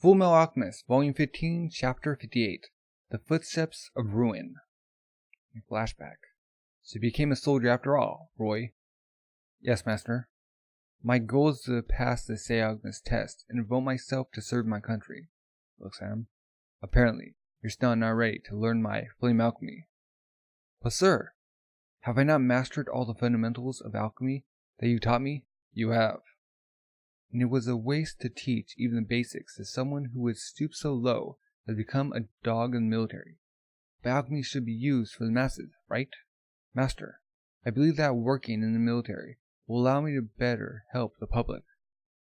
Fullmetal Alchemist, Volume 15, Chapter 58, The Footsteps of Ruin. Flashback. So you became a soldier after all, Roy? Yes, Master. My goal is to pass the Alchemist test and devote myself to serve my country. Looks at him. Apparently, you're still not ready to learn my flame alchemy. But sir, have I not mastered all the fundamentals of alchemy that you taught me? You have. And it was a waste to teach even the basics to someone who would stoop so low as to become a dog in the military. But alchemy should be used for the masses, right? Master, I believe that working in the military will allow me to better help the public.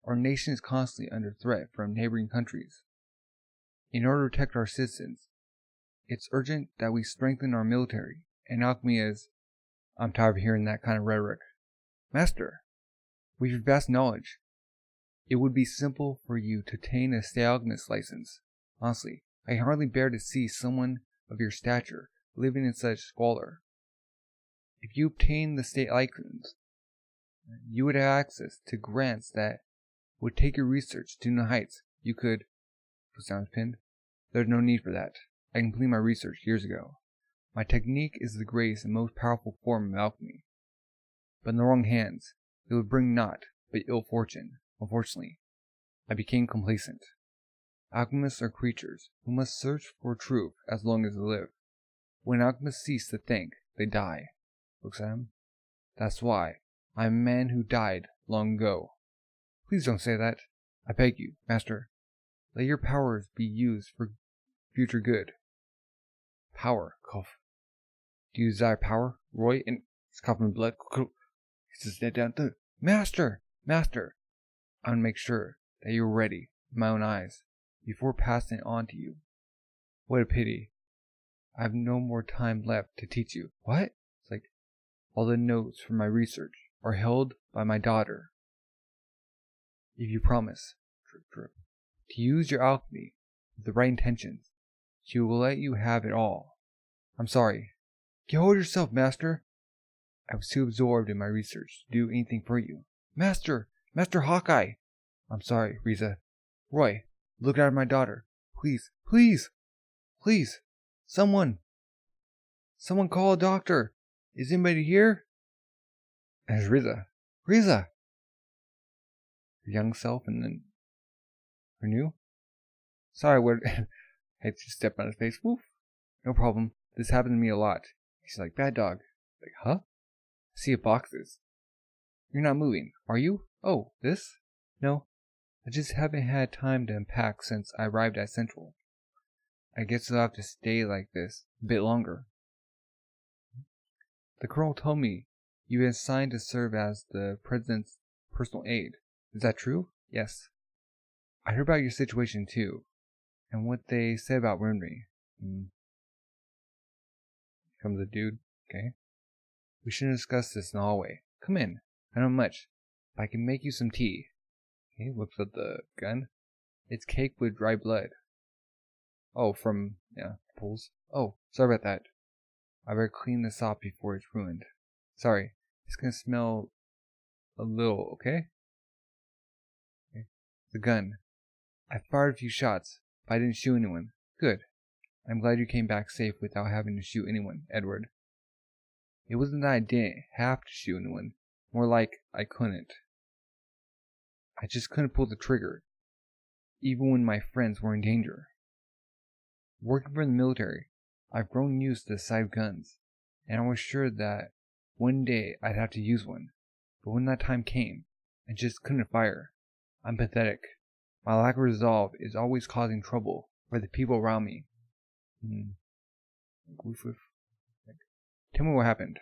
Our nation is constantly under threat from neighboring countries. In order to protect our citizens, it's urgent that we strengthen our military, and alchemy is... I'm tired of hearing that kind of rhetoric. Master, with your vast knowledge, it would be simple for you to obtain a State Alchemist license. Honestly, I can hardly bear to see someone of your stature living in such squalor. If you obtain the State license, you would have access to grants that would take your research to new heights. You could... Puts down his pen. There's no need for that. I completed my research years ago. My technique is the greatest and most powerful form of alchemy. But in the wrong hands, it would bring naught but ill fortune. Unfortunately, I became complacent. Alchemists are creatures who must search for truth as long as they live. When alchemists cease to think, they die. Looks at him. That's why I'm a man who died long ago. Please don't say that. I beg you, Master. Let your powers be used for future good. Power, cough. Do you desire power, Roy? And he's coughing blood. He says that down. Master! Master! I want to make sure that you're ready with my own eyes before passing it on to you. What a pity. I have no more time left to teach you. What? It's like, all the notes from my research are held by my daughter. If you promise to use your alchemy with the right intentions, she will let you have it all. I'm sorry. Get hold of yourself, Master. I was too absorbed in my research to do anything for you. Master! Master Hawkeye! I'm sorry, Riza. Roy, look out at my daughter. Please, please, please. Someone call a doctor. Is anybody here? And it's Riza. Riza! Her young self and then her new? Sorry, what? I just stepped on his face. Woof. No problem. This happened to me a lot. She's like, bad dog. Like, huh? I see boxes. You're not moving, are you? Oh, this? No. I just haven't had time to unpack since I arrived at Central. I guess I'll have to stay like this a bit longer. The colonel told me you been assigned to serve as the president's personal aide. Is that true? Yes. I heard about your situation too, and what they said about Winry. Comes the dude. Okay. We shouldn't discuss this in the hallway. Come in. I know much, but I can make you some tea. Okay, whips up the gun. It's caked with dry blood. Oh, from, pools. Oh, sorry about that. I better clean this off before it's ruined. Sorry, it's gonna smell a little, okay? The gun. I fired a few shots, but I didn't shoot anyone. Good. I'm glad you came back safe without having to shoot anyone, Edward. It wasn't that I didn't have to shoot anyone. More like I couldn't. I just couldn't pull the trigger, even when my friends were in danger. Working for the military, I've grown used to the sight of guns, and I was sure that one day I'd have to use one. But when that time came, I just couldn't fire. I'm pathetic. My lack of resolve is always causing trouble for the people around me. Tell me what happened.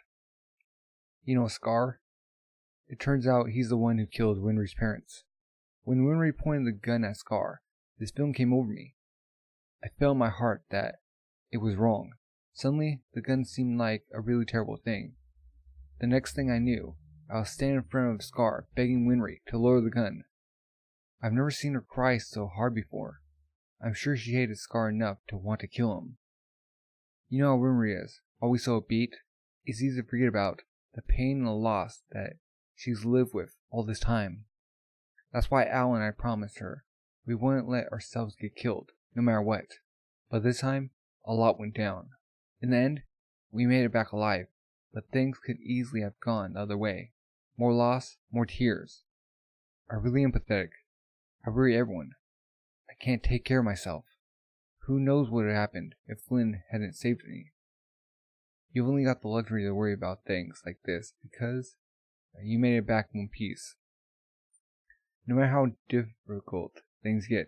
You know Scar? It turns out he's the one who killed Winry's parents. When Winry pointed the gun at Scar, this feeling came over me. I felt in my heart that it was wrong. Suddenly, the gun seemed like a really terrible thing. The next thing I knew, I was standing in front of Scar, begging Winry to lower the gun. I've never seen her cry so hard before. I'm sure she hated Scar enough to want to kill him. You know how Winry is, always so upbeat. It's easy to forget about the pain and the loss that she's lived with all this time. That's why Al and I promised her We wouldn't let ourselves get killed, no matter what. But this time, a lot went down. In the end, we made it back alive, but things could easily have gone the other way. More loss, more tears. I really am pathetic. I worry everyone. I can't take care of myself. Who knows what would have happened if Flynn hadn't saved me? You've only got the luxury to worry about things like this because you made it back in one piece. No matter how difficult things get,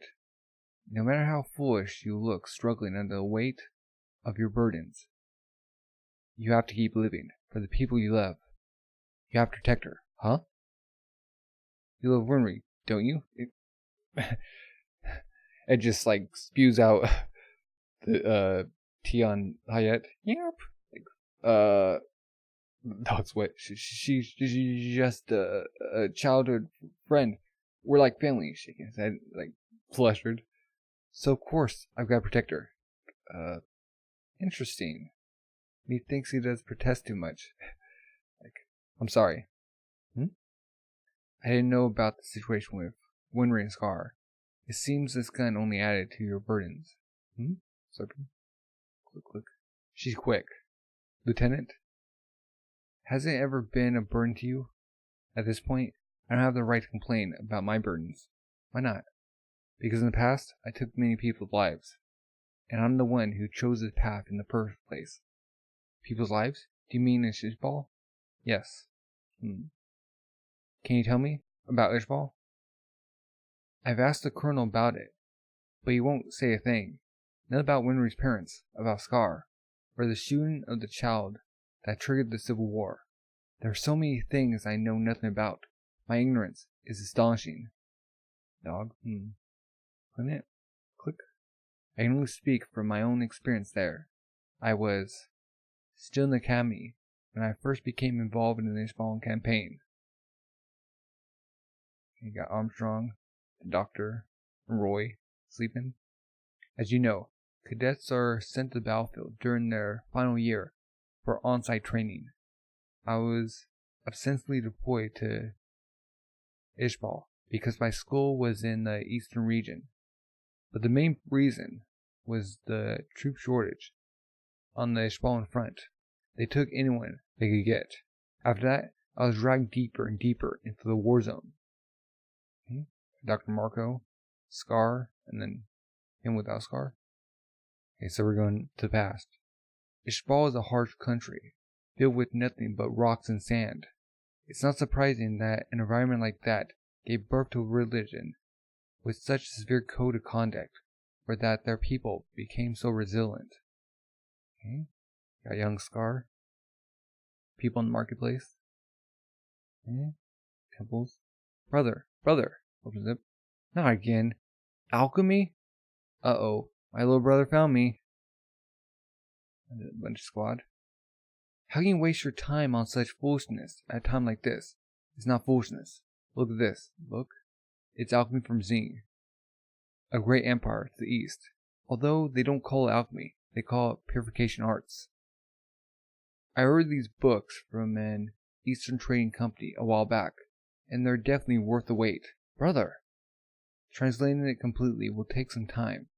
no matter how foolish you look struggling under the weight of your burdens, you have to keep living for the people you love. You have to protect her, huh? You love Winry, don't you? It just like spews out the Tion Hayat. Yep. That's what she's just a childhood friend. We're like family, she said, like flustered. So of course I've got to protect her. Interesting. He thinks he does protest too much. Like, I'm sorry. I didn't know about the situation with Winry and Scar. It seems this gun only added to your burdens. Serpent. Click. She's quick. Lieutenant? Has it ever been a burden to you? At this point, I don't have the right to complain about my burdens. Why not? Because in the past, I took many people's lives. And I'm the one who chose this path in the first place. People's lives? Do you mean in Ishval? Yes. Can you tell me about Ishval? I've asked the colonel about it, but he won't say a thing. Not about Winry's parents, about Scar, or the shooting of the child that triggered the Civil War. There are so many things I know nothing about. My ignorance is astonishing. Dog. Click. I can only speak from my own experience there. I was still in the academy when I first became involved in the Ishval campaign. You got Armstrong, the doctor, and Roy sleeping. As you know, cadets are sent to the battlefield during their final year for on-site training. I was ostensibly deployed to Ishval because my school was in the eastern region, but the main reason was the troop shortage on the Ishvalan front. They took anyone they could get. After that, I was dragged deeper and deeper into the war zone. Dr. Marco, Scar, and then him without Scar. Okay, so we're going to the past. Ishval is a harsh country, filled with nothing but rocks and sand. It's not surprising that an environment like that gave birth to a religion with such a severe code of conduct, or that their people became so resilient. Okay, got young Scar. People in the marketplace. Okay, temples. Brother. Opens it. Not again. Alchemy? Uh-oh. My little brother found me. A bunch of squad. How can you waste your time on such foolishness at a time like this? It's not foolishness. Look at this. Look. It's alchemy from Zing, a great empire to the east. Although they don't call it alchemy, they call it purification arts. I ordered these books from an Eastern trading company a while back, and they're definitely worth the wait. Brother! Translating it completely will take some time,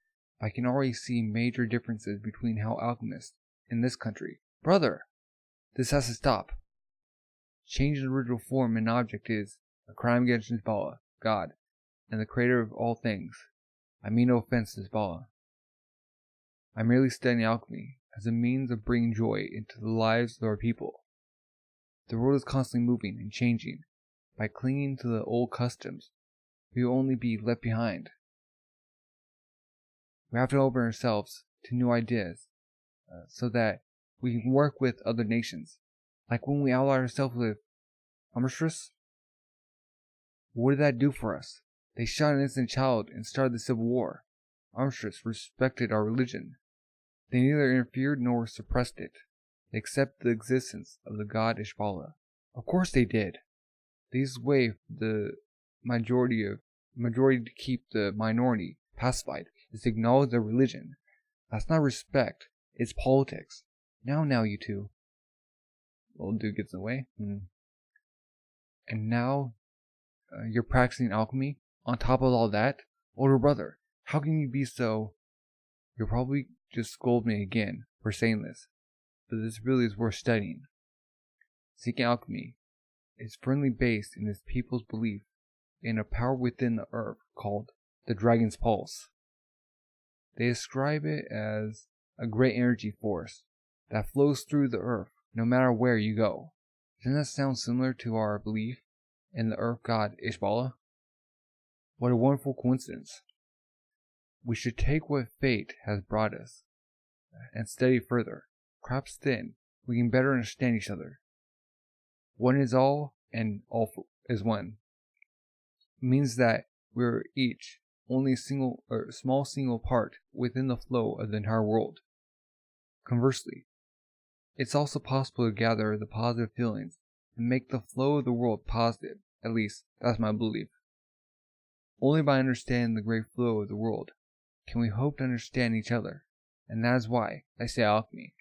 but I can already see major differences between how alchemists in this country. Brother! This has to stop. Changing the original form and object is a crime against Ishval, God, and the creator of all things. I mean no offense to Ishval. I'm merely studying alchemy as a means of bringing joy into the lives of our people. The world is constantly moving and changing. By clinging to the old customs, we will only be left behind. We have to open ourselves to new ideas so that we can work with other nations. Like when we allied ourselves with Amstress. What did that do for us? They shot an innocent child and started the Civil War. Amstress respected our religion. They neither interfered nor suppressed it. They accepted the existence of the god Ishval. Of course they did. The easiest way for the majority to keep the minority pacified is to acknowledge their religion. That's not respect, it's politics. Now, you two. Old dude gets away. And now, you're practicing alchemy? On top of all that, Older brother, how can you be so... You'll probably just scold me again for saying this, but this really is worth studying. Seeking alchemy is firmly based in its people's belief in a power within the earth called the Dragon's Pulse. They describe it as a great energy force that flows through the earth no matter where you go. Doesn't that sound similar to our belief in the earth god Ishval? What a wonderful coincidence. We should take what fate has brought us and study further. Perhaps then we can better understand each other. One is all and all is one. It means that we're each only a small single part within the flow of the entire world. Conversely, it's also possible to gather the positive feelings and make the flow of the world positive. At least, that's my belief. Only by understanding the great flow of the world can we hope to understand each other, and that is why I say alchemy.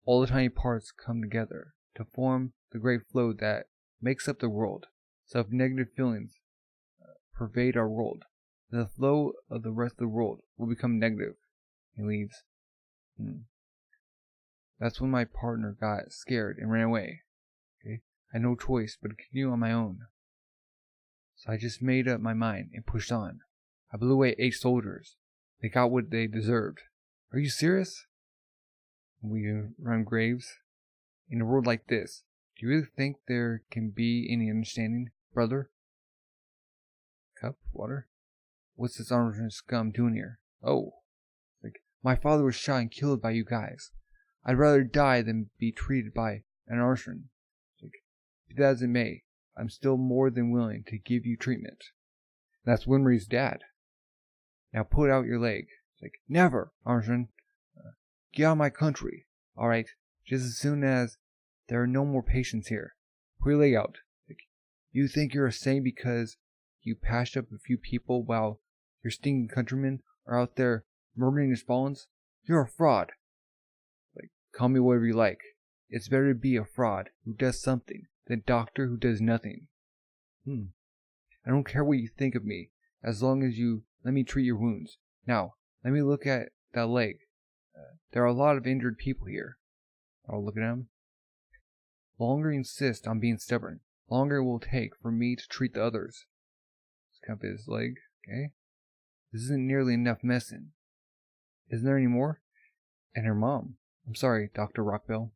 All the tiny parts come together to form the great flow that makes up the world. So if negative feelings pervade our world, then the flow of the rest of the world will become negative. He leaves. That's when my partner got scared and ran away. Okay? I had no choice but to continue on my own. So I just made up my mind and pushed on. I blew away 8 soldiers. They got what they deserved. Are you serious? We run graves? In a world like this, do you really think there can be any understanding, brother? Cup? Water? What's this armored scum doing here? Oh. My father was shot and killed by you guys. I'd rather die than be treated by an arson. Be that as it may, I'm still more than willing to give you treatment. That's Winry's dad. Now put out your leg. Never, arson. Get out of my country. Alright, just as soon as there are no more patients here. Put your leg out. You think you're a saint because you patched up a few people while your stinking countrymen are out there murdering your spawns? You're a fraud. Call me whatever you like. It's better to be a fraud who does something than a doctor who does nothing. I don't care what you think of me, as long as you let me treat your wounds. Now, let me look at that leg. There are a lot of injured people here. I'll look at him. The longer you insist on being stubborn, the longer it will take for me to treat the others. Let's cup his leg, okay? This isn't nearly enough medicine. Isn't there any more? And her mom. I'm sorry, Dr. Rockbell.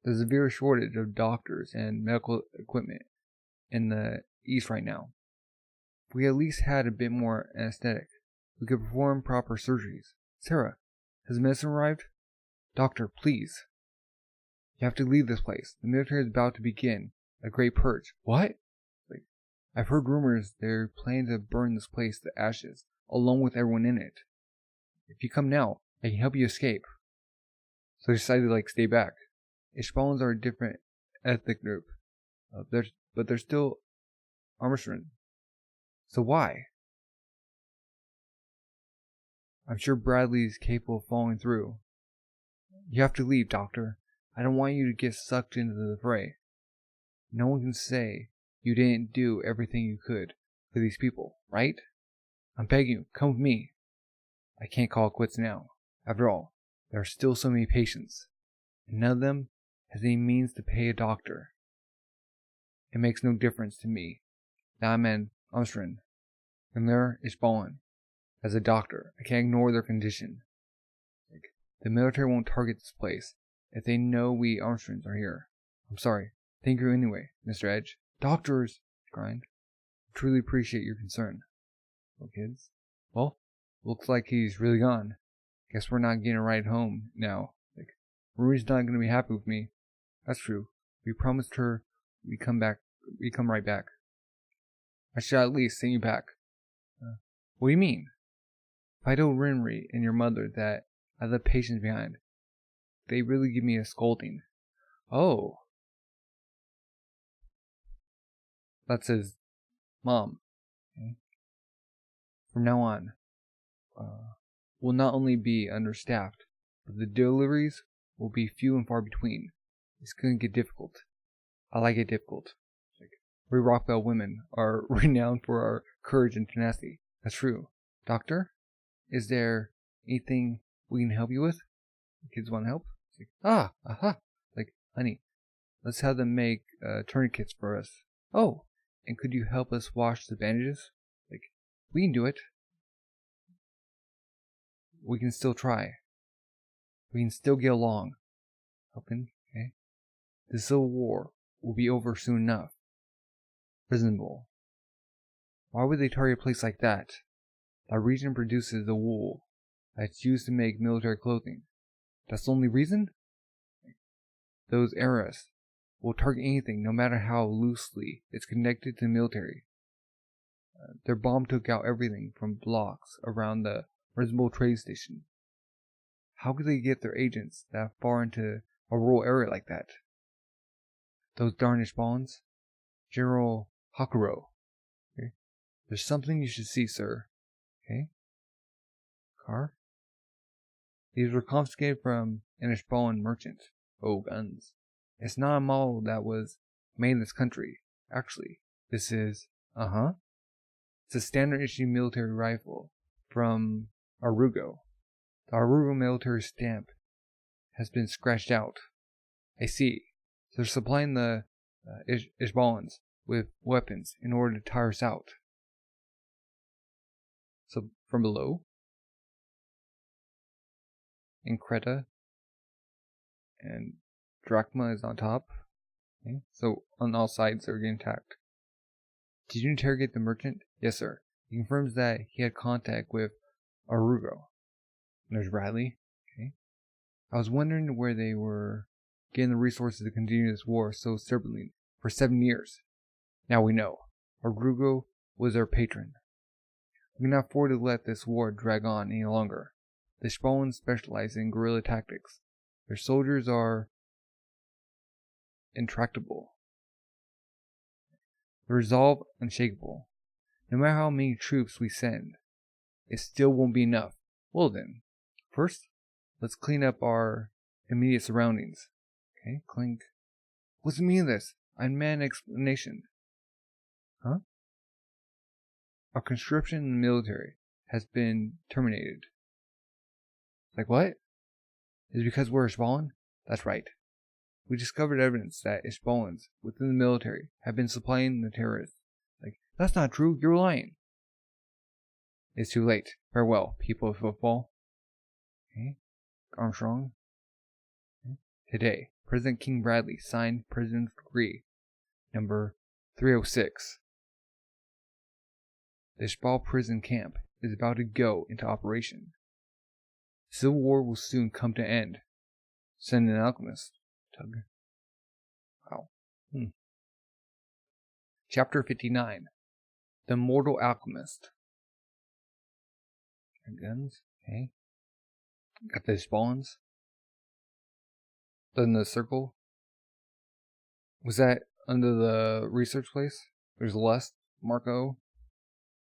There's a severe shortage of doctors and medical equipment in the East right now. If we at least had a bit more anesthetic, we could perform proper surgeries. Sarah, has medicine arrived? Doctor, please. You have to leave this place. The military is about to begin a great purge. What? I've heard rumors they're planning to burn this place to ashes, along with everyone in it. If you come now, I can help you escape. So I decided to stay back. Ishbalans are a different ethnic group, but they're still Armstrong. So why? I'm sure Bradley's capable of following through. You have to leave, Doctor. I don't want you to get sucked into the fray. No one can say you didn't do everything you could for these people, right? I'm begging you, come with me. I can't call it quits now. After all, there are still so many patients, and none of them has any means to pay a doctor. It makes no difference to me that I'm an Armstrong, and there is Ishval. As a doctor, I can't ignore their condition. The military won't target this place if they know we Armstrongs are here. I'm sorry. Thank you anyway, Mr. Edge. Doctors! He cried. I truly appreciate your concern. Well, kids. Well, looks like he's really gone. Guess we're not getting a ride home now. Marie's not going to be happy with me. That's true. We promised her we'd come right back. I should at least send you back. What do you mean? If I told Rinri and your mother that I left patients behind, they really give me a scolding. Oh. That's his mom. Okay. From now on, we'll not only be understaffed, but the deliveries will be few and far between. It's going to get difficult. I like it difficult. We Rockbell women are renowned for our courage and tenacity. That's true. Doctor, is there anything we can help you with? The kids want help? It's like, aha! Like, honey, let's have them make tourniquets for us. Oh, and could you help us wash the bandages? Like, we can do it. We can still try. We can still get along. Helping, okay? The Civil War will be over soon enough. Reasonable. Why would they target a place like that? That region produces the wool that's used to make military clothing. That's the only reason? Those eras will target anything, no matter how loosely it's connected to the military. Their bomb took out everything from blocks around the Reasonable Trade Station. How could they get their agents that far into a rural area like that? Those darn Ishvals? General Hakuro. Okay. There's something you should see, sir. Okay. Car? These were confiscated from an Ishvalan merchant. Oh, guns. It's not a model that was made in this country. Actually, this is, it's a standard issue military rifle from Arugo. The Arugo military stamp has been scratched out. I see. So they're supplying the Ishvalans with weapons in order to tire us out. So from below, in Creta, and Drachma is on top. Okay. So on all sides they're getting attacked. Did you interrogate the merchant? Yes, sir. He confirms that he had contact with Arugo. And there's Bradley. Okay. I was wondering where they were getting the resources to continue this war so stubbornly for 7 years. Now we know. Arugo was our patron. We cannot afford to let this war drag on any longer. The Ishvalans specialize in guerrilla tactics. Their soldiers are intractable. The resolve unshakable. No matter how many troops we send, it still won't be enough. Well then, first, let's clean up our immediate surroundings. Okay, clink. What's the meaning of this? I demand an explanation. Huh? Our conscription in the military has been terminated. Like what? Is it because we're Ishvalan? That's right. We discovered evidence that Ishvalans within the military have been supplying the terrorists. Like, that's not true, you're lying. It's too late. Farewell, people of football. Okay. Armstrong. Okay. Today, President King Bradley signed President's Decree number 306. The Ishval prison camp is about to go into operation. The Civil War will soon come to an end. Send an alchemist. Tug. Wow. Chapter 59. The Immortal Alchemist. Guns. Okay. Got the Ishvalans. Then the circle. Was that under the research place? There's Lust, Marco,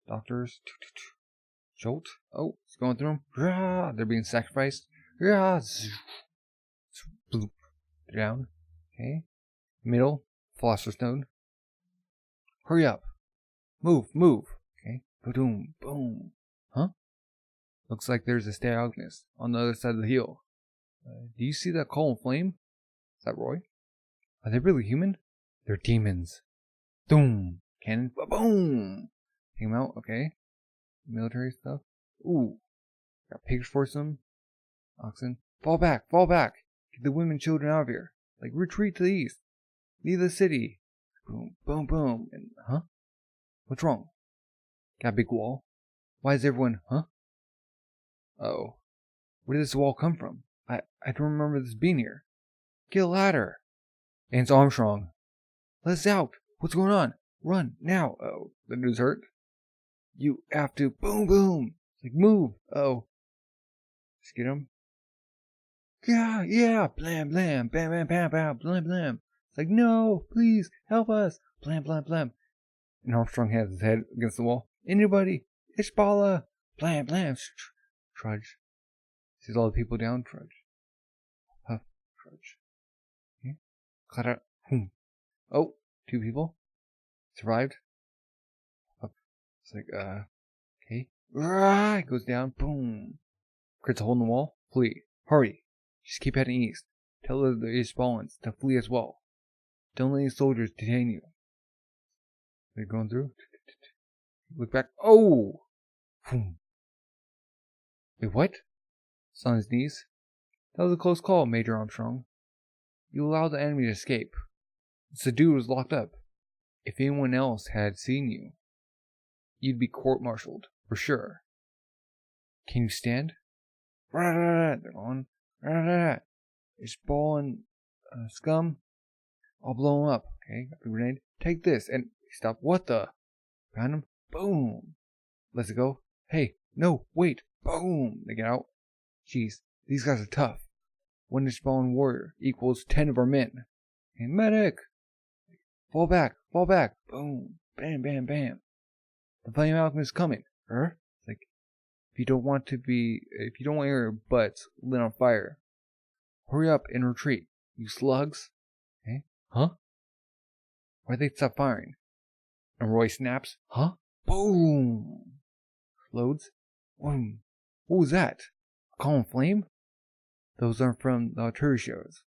doctors. Jolt. Oh, it's going through them. They're being sacrificed. Bloop. Down. Okay. Middle. Philosopher's Stone. Hurry up. Move. Okay. Boom. Boom. Huh? Looks like there's a stay alchemist on the other side of the hill. Do you see that call and flame? Is that Roy? Are they really human? They're demons. Boom. Cannon. Boom. Take them out. Okay. Military stuff. Ooh. Got pigs for some. Oxen. Fall back. Get the women and children out of here. Like, retreat to the east. Leave the city. Boom. Boom. And, huh? What's wrong? Got a big wall. Why is everyone, huh? Uh-oh. Where did this wall come from? I don't remember this being here. Get a ladder. And it's Armstrong. Let us out. What's going on? Run, now. Oh, the dude's hurt. You have to, boom. Like, move. Oh. Just get him. Yeah. Blam, bam, blam. It's like, no, please, help us. Blam. And Armstrong has his head against the wall. Anybody? Ishbala. Blam. Trudge. Sees all the people down. Trudge. Huff. Trudge. Okay. Clatter. Oh, 2 people. Survived. Up. It's like, okay. Rah! It goes down. Boom. Crits a hole in the wall. Flee. Hurry. Just keep heading east. Tell the Ishvalans to flee as well. Don't let any soldiers detain you. They're going through. Look back. Oh! Boom. Wait, what? It's on his knees. That was a close call, Major Armstrong. You allowed the enemy to escape. The dude was locked up. If anyone else had seen you, you'd be court-martialed, for sure. Can you stand? They're on. Ishval and scum. I'll blow him up. Okay, got the grenade. Take this and stop. What the? Found him. Boom. Let's go. Hey, no, wait. Boom. They get out. Jeez, these guys are tough. One Ishval warrior equals 10 of our men. Hey, medic. Fall back. Boom. Bam, bam, bam. The Flame Alchemist is coming. Like, if you don't want your butts lit on fire, hurry up and retreat, you slugs. Okay? Huh? Why'd they stop firing? And Roy snaps. Huh? Boom. Explodes. Boom. What was that? A column of flame? Those aren't from the artillery shows.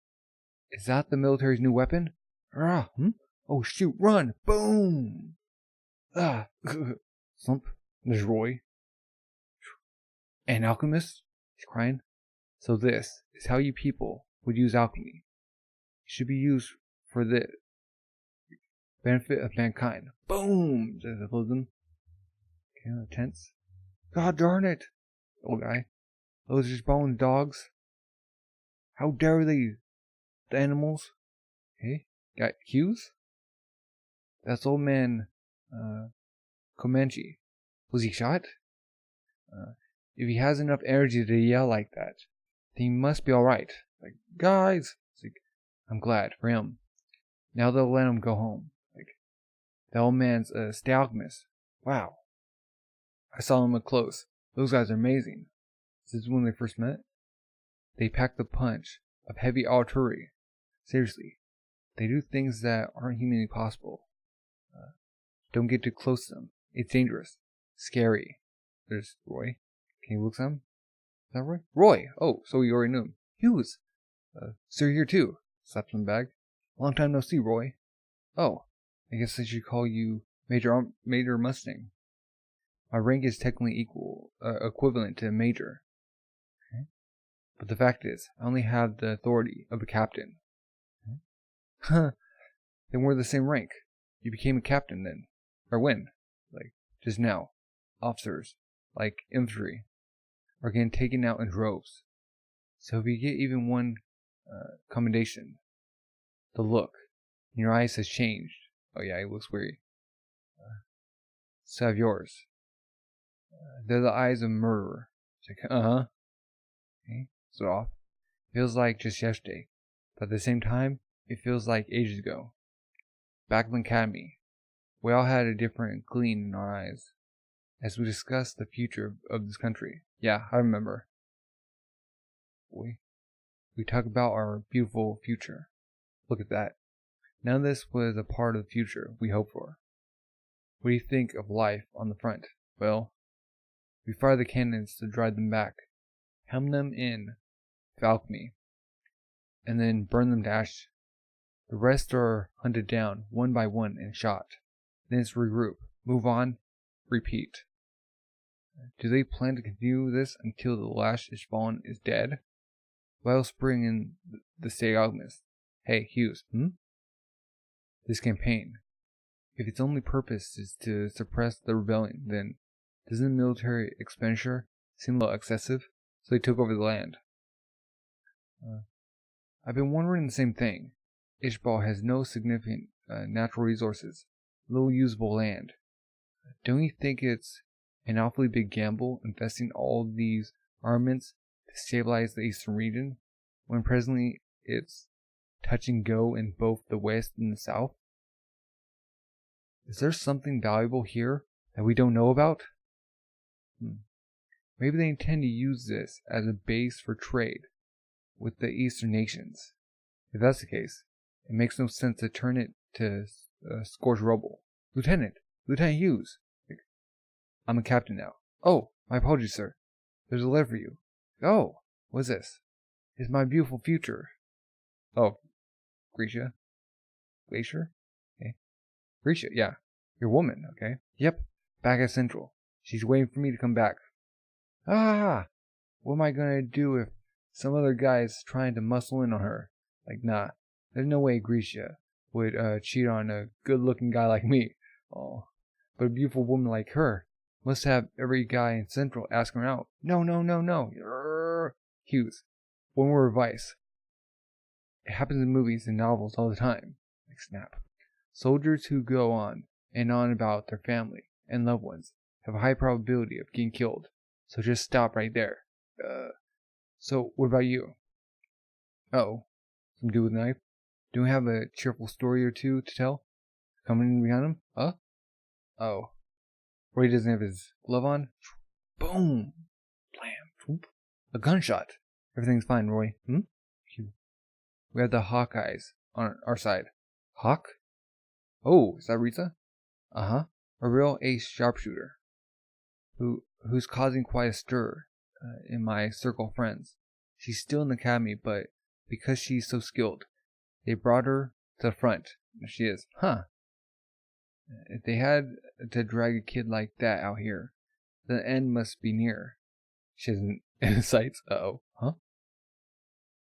Is that the military's new weapon? Oh shoot, run! Boom! Slump. There's Roy. An alchemist? He's crying. So this is how you people would use alchemy. It should be used for the benefit of mankind. Boom! Says the them. Okay, tense. God darn it! Old guy. Those are bone dogs. How dare they? The animals. Okay. Got Hughes? That's old man Comanche. Was he shot? If he has enough energy to yell like that, then he must be alright. Like, guys! Like, I'm glad for him. Now they'll let him go home. Like, the old man's a alchemist. Wow. I saw them up close. Those guys are amazing. Since when they first met, they pack the punch of heavy artillery. Seriously, they do things that aren't humanly possible. Don't get too close to them. It's dangerous. Scary. There's Roy. Can you look some? Is that Roy? Roy! Oh, so you already knew him. Hughes! So you're here too. Slaps him back. Long time no see, Roy. Oh, I guess I should call you Major Mustang. My rank is technically equivalent to Major. Okay. But the fact is, I only have the authority of a captain. Okay. Huh. Then we're the same rank. You became a captain then. Or when? Like, just now. Officers, like infantry, are getting taken out in droves. So if you get even one commendation, the look in your eyes has changed. Oh yeah, it looks weary. So have yours. They're the eyes of a murderer. It's like, Okay, so off. Feels like just yesterday, but at the same time, it feels like ages ago. Back in the academy, we all had a different gleam in our eyes as we discussed the future of this country. Yeah, I remember. We talk about our beautiful future. Look at that. None of this was a part of the future we hoped for. What do you think of life on the front? Well, we fire the cannons to drive them back, hem them in with alchemy, and then burn them to ash. The rest are hunted down one by one and shot. Then it's regroup, move on, repeat. Do they plan to continue this until the last Ishval is dead? Why else bring in the state alchemist? Hey, Hughes, This campaign, if its only purpose is to suppress the rebellion, then doesn't the military expenditure seem a little excessive? So they took over the land. I've been wondering the same thing. Ishval has no significant natural resources, little usable land. Don't you think it's an awfully big gamble investing all these armaments to stabilize the eastern region, when presently it's touch and go in both the west and the south? Is there something valuable here that we don't know about? Maybe they intend to use this as a base for trade with the eastern nations. If that's the case, it makes no sense to turn it to scorched rubble. Lieutenant Hughes! I'm a captain now. Oh, My apologies, sir. There's a letter for you. Oh, what's this? It's my beautiful future. Oh, Grisha? Glacier? Okay. Grisha, yeah. Your woman, okay? Yep, back at Central. She's waiting for me to come back. Ah! What am I gonna do if some other guy's trying to muscle in on her? Like, nah. There's no way Grisha would cheat on a good-looking guy like me. Oh, but a beautiful woman like her must have every guy in Central asking her out. No, no, no, no. Hughes, one more advice. It happens in movies and novels all the time. Like snap. Soldiers who go on and on about their family and loved ones have a high probability of getting killed. So just stop right there. So what about you? Uh-oh. Some dude with a knife? Do we have a cheerful story or two to tell? Coming in behind him? Huh? Oh. Roy doesn't have his glove on? Boom! Blam! A gunshot! Everything's fine, Roy. We have the Hawkeyes on our side. Hawk? Oh, is that Rita? Uh-huh. A real ace sharpshooter. Who's causing quite a stir in my circle of friends. She's still in the academy, but because she's so skilled, they brought her to the front. There she is. Huh. If they had to drag a kid like that out here, the end must be near. She isn't in sights. Uh-oh. Huh?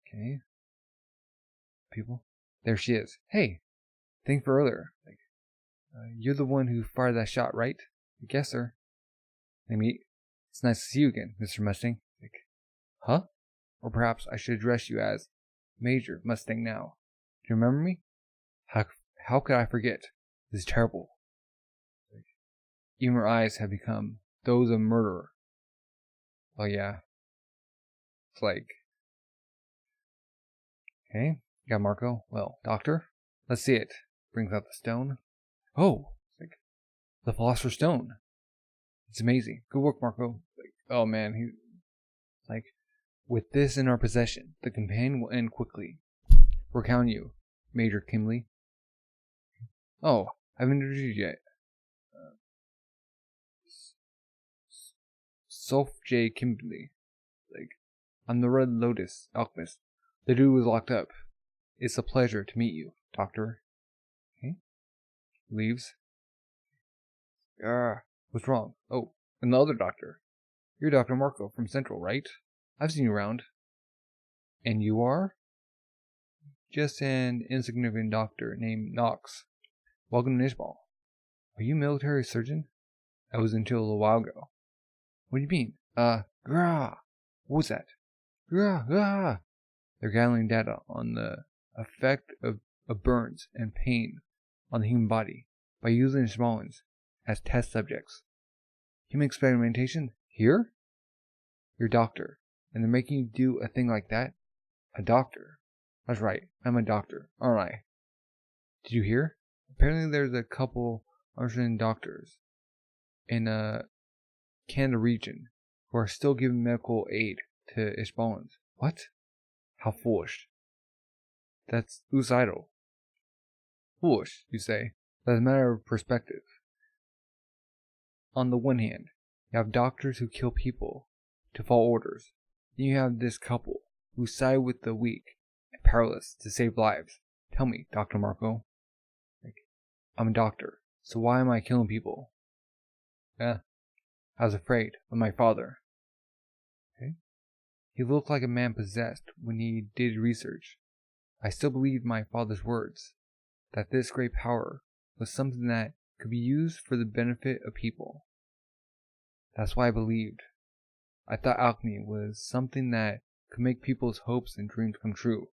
Okay. People. There she is. Hey. Thanks for earlier. You're the one who fired that shot, right? I guess, sir. They meet. It's nice to see you again, Mr. Mustang. Huh? Or perhaps I should address you as Major Mustang now. Do you remember me? How could I forget? This is terrible. Even her eyes have become those of a murderer. Oh yeah. It's like... Okay, got Marco. Well, doctor, let's see it. Brings out the stone. Oh, it's like the Philosopher's Stone. It's amazing. Good work, Marco. Oh man, with this in our possession, the campaign will end quickly. We're counting you, Major Kimley. Oh, I haven't introduced you yet. Soph J. Kimberly. I'm the Red Lotus Alchemist. The dude was locked up. It's a pleasure to meet you, Doctor. Okay. Leaves. What's wrong? Oh, and the other doctor. You're Dr. Marco from Central, right? I've seen you around. And you are? Just an insignificant doctor named Knox. Welcome to Ishval. Are you a military surgeon? I was until a while ago. What do you mean? Grah! What was that? Grah! They're gathering data on the effect of burns and pain on the human body by using Ishvalans as test subjects. Human experimentation? Here? You're a doctor, and they're making you do a thing like that? A doctor? That's right, I'm a doctor, aren't I? Did you hear? Apparently there's a couple Argentine doctors in Canada region who are still giving medical aid to Ishvalans. What? How foolish. That's suicidal. Foolish, you say? That's a matter of perspective. On the one hand, you have doctors who kill people to follow orders. Then you have this couple who side with the weak and powerless to save lives. Tell me, Dr. Marco. I'm a doctor, so why am I killing people? I was afraid of my father. Okay. He looked like a man possessed when he did research. I still believed my father's words, that this great power was something that could be used for the benefit of people. That's why I believed. I thought alchemy was something that could make people's hopes and dreams come true,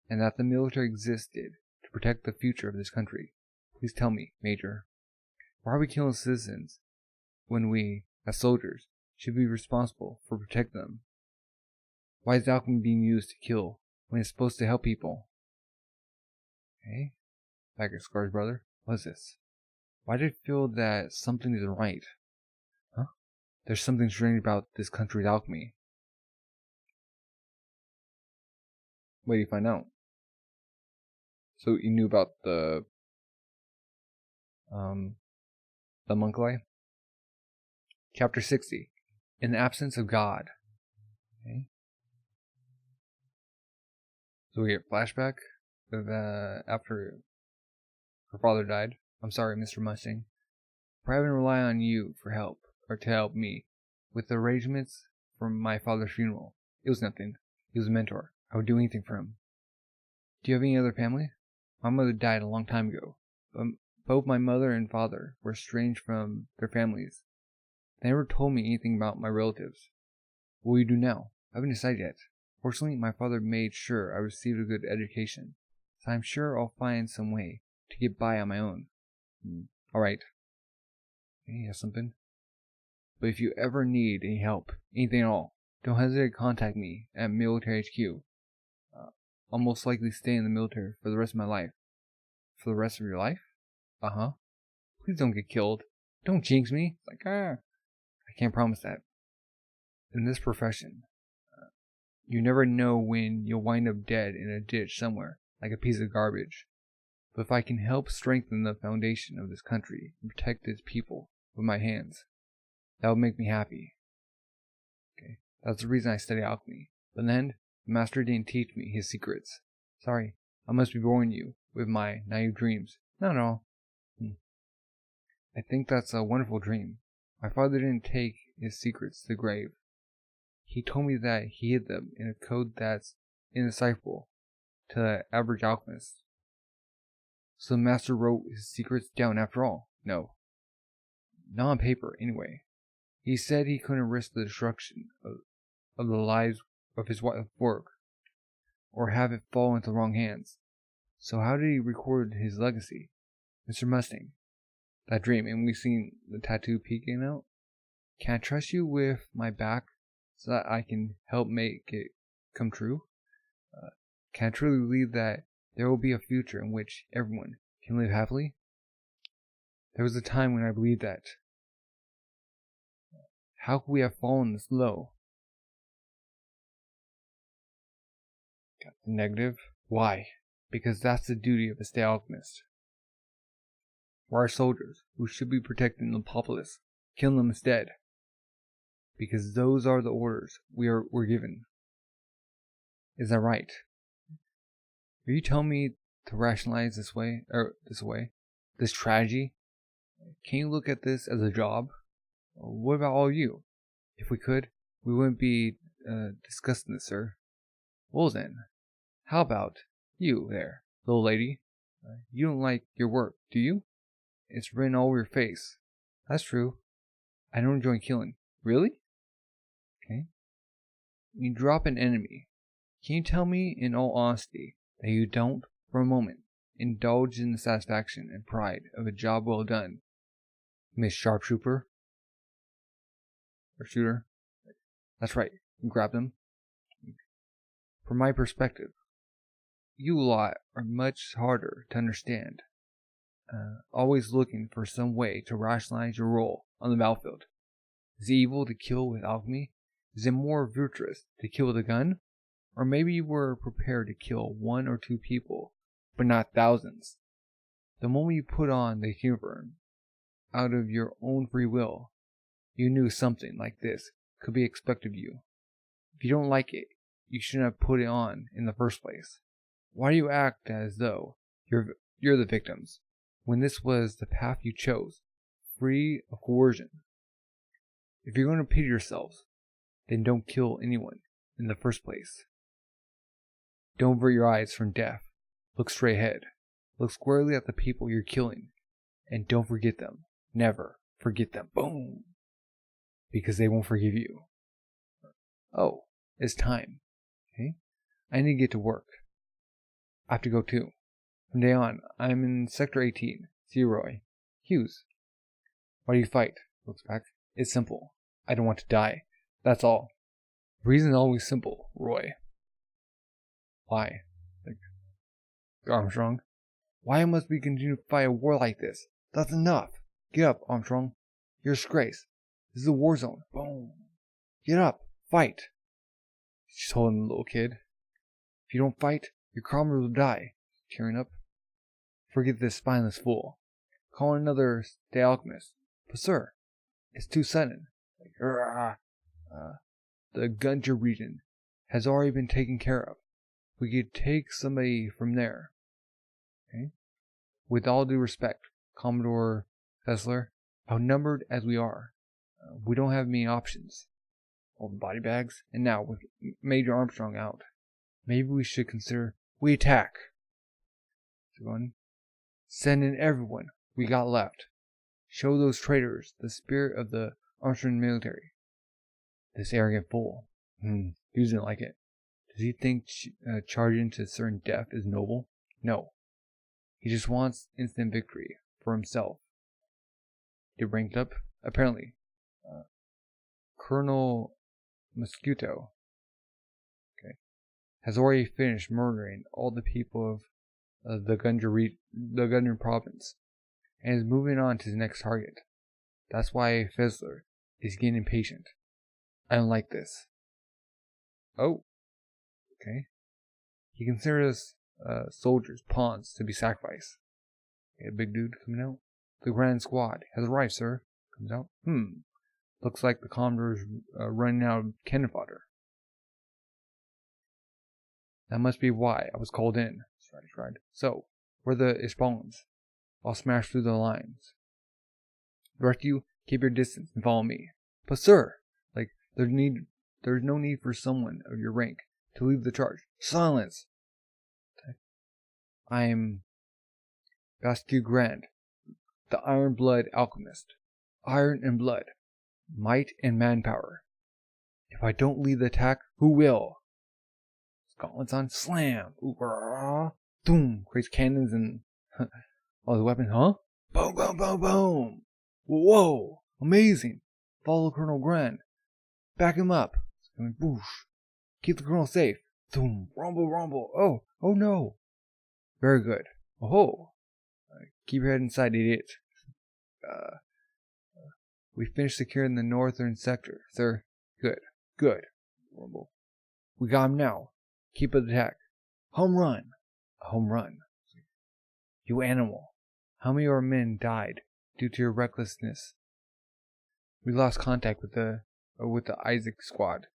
and that the military existed to protect the future of this country. Please tell me, Major, why are we killing citizens when we, as soldiers, should be responsible for protecting them? Why is alchemy being used to kill when it's supposed to help people? Okay, back at Scar's brother. What is this? Why did I feel that something isn't right? Huh? There's something strange about this country's alchemy. What do you find out? So you knew about the homunculi? Chapter 60. In the absence of God. Okay. So we get flashback of after her father died. I'm sorry, Mr. Mustang. For having to rely on you for help, or to help me, with the arrangements for my father's funeral. It was nothing. He was a mentor. I would do anything for him. Do you have any other family? My mother died a long time ago, but both my mother and father were estranged from their families. They never told me anything about my relatives. What will you do now? I haven't decided yet. Fortunately, my father made sure I received a good education, so I'm sure I'll find some way to get by on my own. Alright. You have something? But if you ever need any help, anything at all, don't hesitate to contact me at Military HQ. I'll most likely stay in the military for the rest of my life. For the rest of your life? Uh-huh. Please don't get killed. Don't jinx me. It's like, I can't promise that. In this profession, you never know when you'll wind up dead in a ditch somewhere, like a piece of garbage. But if I can help strengthen the foundation of this country and protect its people with my hands, that would make me happy. Okay, that's the reason I study alchemy. But in the end, the master didn't teach me his secrets. Sorry, I must be boring you with my naive dreams. No. I think that's a wonderful dream. My father didn't take his secrets to the grave. He told me that he hid them in a code that's indecipherable to the average alchemist. So the master wrote his secrets down after all? No. Not on paper, anyway. He said he couldn't risk the destruction of the lives of his work, or have it fall into the wrong hands. So how did he record his legacy? Mr. Mustang, that dream, and we've seen the tattoo peeking out. Can I trust you with my back so that I can help make it come true? Can I truly believe that there will be a future in which everyone can live happily? There was a time when I believed that. How could we have fallen this low? Got the negative. Why? Because that's the duty of a state alchemist. For our soldiers, who should be protecting the populace, killing them instead. Because those are the orders we're given. Is that right? Are you telling me to rationalize this tragedy? Can you look at this as a job? What about all of you? If we could, we wouldn't be discussing this, sir. Well then, how about you there, little lady? You don't like your work, do you? It's written all over your face. That's true. I don't enjoy killing. Really? Okay. When you drop an enemy, can you tell me in all honesty that you don't, for a moment, indulge in the satisfaction and pride of a job well done, Miss Sharpshooter? Or shooter? That's right. You grab them. From my perspective, you lot are much harder to understand. Always looking for some way to rationalize your role on the battlefield. Is it evil to kill with alchemy? Is it more virtuous to kill with a gun? Or maybe you were prepared to kill 1 or 2 people, but not thousands. The moment you put on the uniform, out of your own free will, you knew something like this could be expected of you. If you don't like it, you shouldn't have put it on in the first place. Why do you act as though you're the victims, when this was the path you chose, free of coercion? If you're going to pity yourselves, then don't kill anyone in the first place. Don't avert your eyes from death. Look straight ahead. Look squarely at the people you're killing, and don't forget them. Never forget them. Boom! Because they won't forgive you. Oh, it's time. Okay? I need to get to work. I have to go too. From day on, I'm in Sector 18. See you, Roy. Hughes. Why do you fight? Looks back. It's simple. I don't want to die. That's all. The reason is always simple, Roy. Why? Armstrong. Why must we continue to fight a war like this? That's enough. Get up, Armstrong. You're a disgrace. This is a war zone. Boom. Get up. Fight. She's holding the little kid. If you don't fight, your comrades will die. Cheering up. Forget this spineless fool. Call another state alchemist. But sir, it's too sudden. The Gunja region has already been taken care of. We could take somebody from there. Okay? With all due respect, Commodore Fessler, outnumbered as we are, we don't have many options. All the body bags, and now with Major Armstrong out, maybe we should consider we attack. Send in everyone we got left. Show those traitors the spirit of the Armstrong military. This arrogant fool. He doesn't like it. Does he think charging to certain death is noble? No. He just wants instant victory for himself. They ranked up? Apparently. Colonel Mosquito has already finished murdering all the people of the Gunja province and is moving on to the next target. That's why Fessler is getting impatient. I don't like this. Oh. Okay. He considers soldiers pawns to be sacrificed. Okay, a big dude coming out. The Grand Squad has arrived, sir. Comes out. Looks like the Commodore's running out of cannon fodder. That must be why I was called in. Right. So, where are the Ishvalans? I'll smash through the lines. The rest of you, keep your distance and follow me. But sir, there's no need for someone of your rank to lead the charge. Silence! I am Basque Grand, the Iron Blood Alchemist. Iron and blood, might and manpower. If I don't lead the attack, who will? Gauntlets on, slam! Boom! Creates cannons and all the weapons, huh? Boom, boom, boom, boom! Whoa! Amazing! Follow Colonel Grand. Back him up. Boosh. Keep the colonel safe. Boom! Rumble, rumble. Oh no! Very good. Oh! Keep your head inside, idiot. We finished securing the northern sector, sir. Good. Rumble. We got him now. Keep up the attack. Home run. A home run. You animal. How many of our men died due to your recklessness? We lost contact with the Isaac squad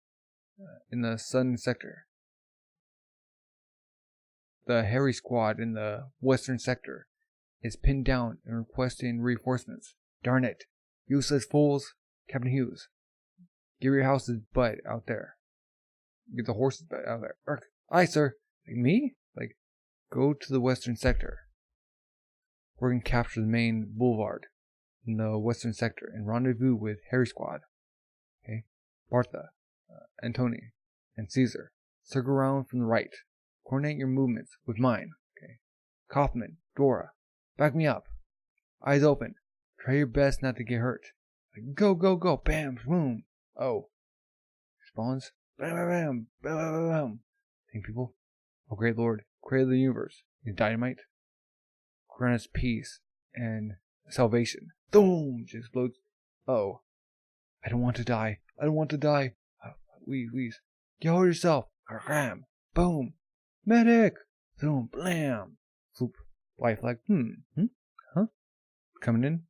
in the southern sector. The Harry squad in the western sector is pinned down and requesting reinforcements. Darn it. Useless fools. Captain Hughes, get your house's butt out there. Get the horse's butt out there. Aye, sir. Like me? Go to the western sector. We're going to capture the main boulevard in the western sector and rendezvous with Harry squad. Okay? Bartha, Antony, and Caesar. Circle around from the right. Coordinate your movements with mine. Okay? Kaufman, Dora, back me up. Eyes open. Try your best not to get hurt. Go, go, go. Bam, boom. Oh. Spawns. Bam, bam, bam. Bam, bam, bam. Think people. Oh, great Lord. Creator of the universe. Is dynamite. Grant us peace and salvation. Boom. She explodes. Oh. I don't want to die. Please. Get hold of yourself. Ram. Boom. Medic. Boom. Blam. Swoop. White flag. Huh? Coming in?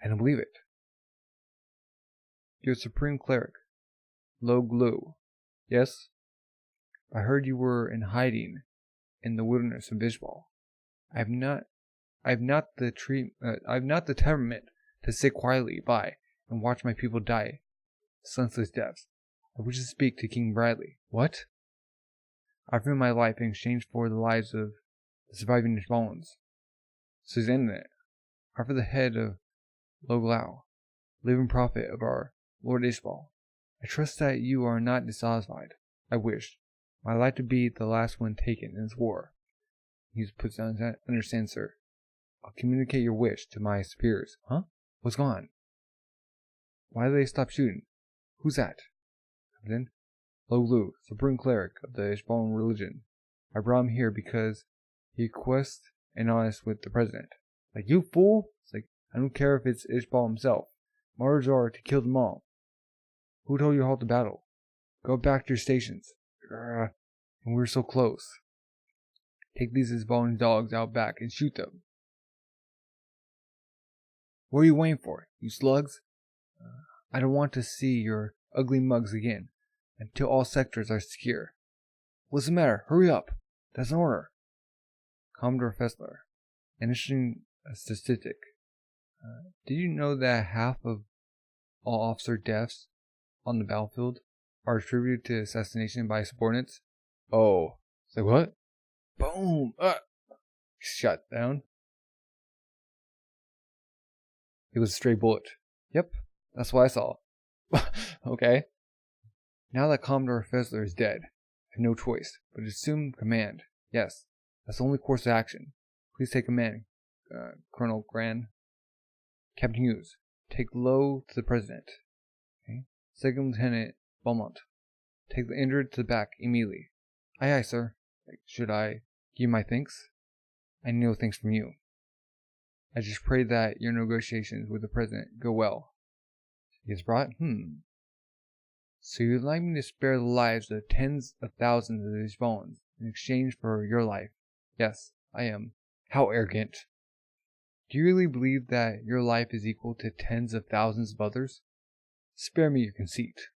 I don't believe it. Your supreme cleric, Lo Glue. Yes? I heard you were in hiding in the wilderness of Ishval. I've not the temperament to sit quietly by and watch my people die senseless deaths. I wish to speak to King Bradley. What? I've given my life in exchange for the lives of the surviving Ishvalans. Suzanne, offer the head of Loglau, living prophet of our Lord Ishval. I trust that you are not dissatisfied. I wish my life to be the last one taken in this war. He puts down, understand, sir. I'll communicate your wish to my superiors. Huh? What's going on? Why did they stop shooting? Who's that? Comes in. Loglu, supreme cleric of the Ishvalan religion. I brought him here because he requests an honest with the president. You fool? I don't care if it's Ishval himself. My orders are to kill them all. Who told you to halt the battle? Go back to your stations. And we're so close. Take these Ishvalan dogs out back and shoot them. What are you waiting for, you slugs? I don't want to see your ugly mugs again, until all sectors are secure. What's the matter? Hurry up! That's an order. Commodore Fessler. An interesting statistic. Did you know that half of all officer deaths on the battlefield are attributed to assassination by subordinates? Oh. Say what? Boom! Shut down. It was a stray bullet. Yep, that's what I saw. Okay. Now that Commodore Fessler is dead, I have no choice but to assume command. Yes, that's the only course of action. Please take command, Colonel Gran. Captain Hughes, take Lowe to the President. Okay. Second Lieutenant Beaumont, take the injured to the back immediately. Aye, aye, sir. Should I give you my thanks? I need no thanks from you. I just pray that your negotiations with the President go well. Yes, brought? So you'd like me to spare the lives of tens of thousands of these bones in exchange for your life? Yes, I am. How arrogant. Do you really believe that your life is equal to tens of thousands of others? Spare me your conceit.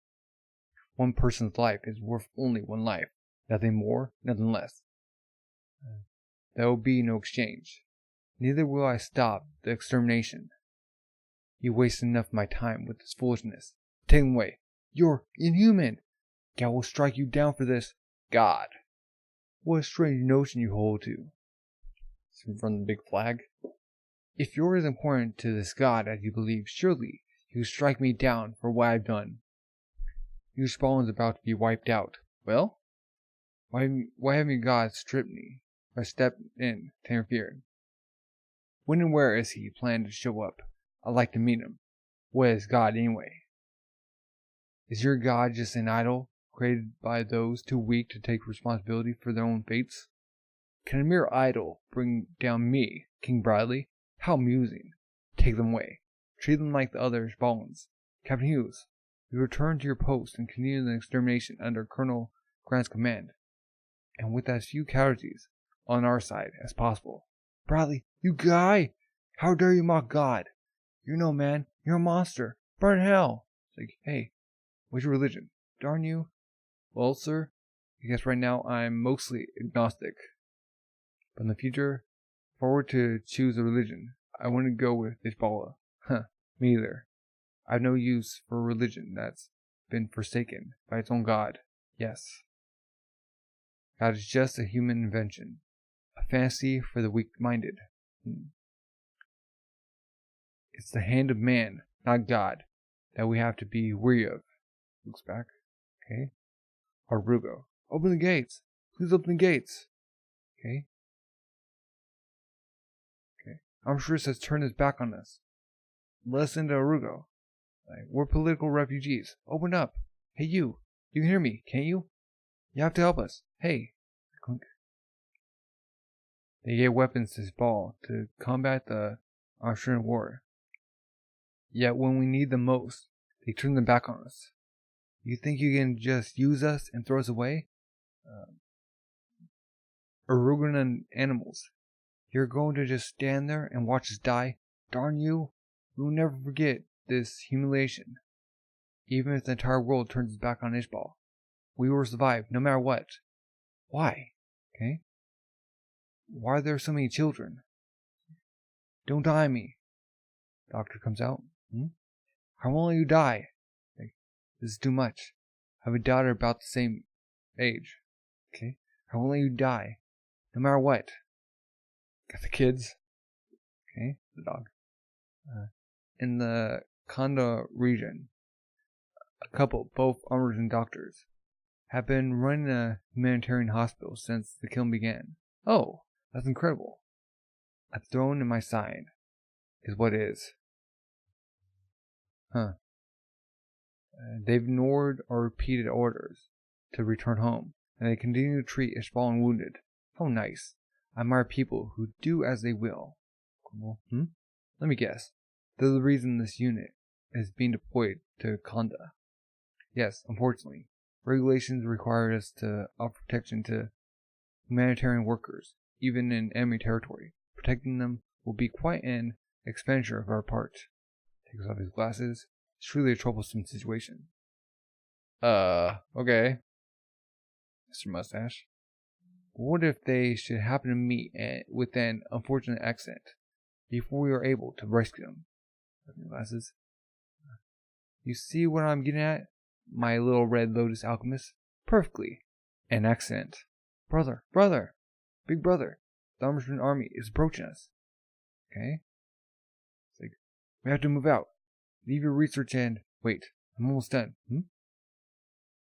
One person's life is worth only one life. Nothing more, nothing less. There will be no exchange. Neither will I stop the extermination. You waste enough of my time with this foolishness. Take him away. You're inhuman. God will strike you down for this. God. What a strange notion you hold to. From the big flag. If you're as important to this God as you believe, surely you strike me down for what I've done. Ishval is about to be wiped out. Well? Why haven't you God stripped me? I stepped in to interfere. When and where is he planning to show up? I'd like to meet him. What is God anyway? Is your God just an idol created by those too weak to take responsibility for their own fates? Can a mere idol bring down me, King Bradley? How amusing. Take them away. Treat them like the others' bones. Captain Hughes, you return to your post and continue the extermination under Colonel Grant's command, and with as few casualties on our side as possible. Bradley, you guy! How dare you mock God? You're no man. You're a monster. Burn in hell. It's like, hey, what's your religion? Darn you. Well, sir, I guess right now I'm mostly agnostic. But in the future, if I were to choose a religion, I wouldn't go with Ishval. Me either. I have no use for a religion that's been forsaken by its own God. Yes. God is just a human invention. A fantasy for the weak-minded. It's the hand of man, not God, that we have to be weary of. Looks back. Okay. Arugo. Open the gates. Please open the gates. Okay. Armstress has turned his back on us. Let us into Arugo. We're political refugees. Open up. Hey, you. You can hear me, can't you? You have to help us. Hey. Clunk. They gave weapons to Ishval to combat the Austrian war. Yet when we need them most, they turn their back on us. You think you can just use us and throw us away? Uruguayan animals. You're going to just stand there and watch us die? Darn you! We will never forget this humiliation. Even if the entire world turns its back on Ishval, we will survive no matter what. Why? Okay? Why are there so many children? Don't die on me. Doctor comes out. I won't let you die. This is too much. I have a daughter about the same age. Okay? I won't let you die. No matter what. Got the kids. Okay? The dog. In the Kanda region, a couple, both armors and doctors, have been running a humanitarian hospital since the killing began. Oh, that's incredible. A thorn in my side is what it is. They've ignored our repeated orders to return home, and they continue to treat Ishval and wounded. How nice. I admire people who do as they will. Let me guess. They're the reason this unit is being deployed to Kanda. Yes, unfortunately, regulations require us to offer protection to humanitarian workers, even in enemy territory. Protecting them will be quite an expenditure of our part. Takes off his glasses. It's truly a troublesome situation. Okay. Mr. Mustache. What if they should happen to meet with an unfortunate accident before we are able to rescue them? Glasses. You see what I'm getting at, my little red lotus alchemist? Perfectly. An accident. Brother, big brother, the Armstrong army is approaching us. Okay? It's like, we have to move out. Leave your research and wait. I'm almost done.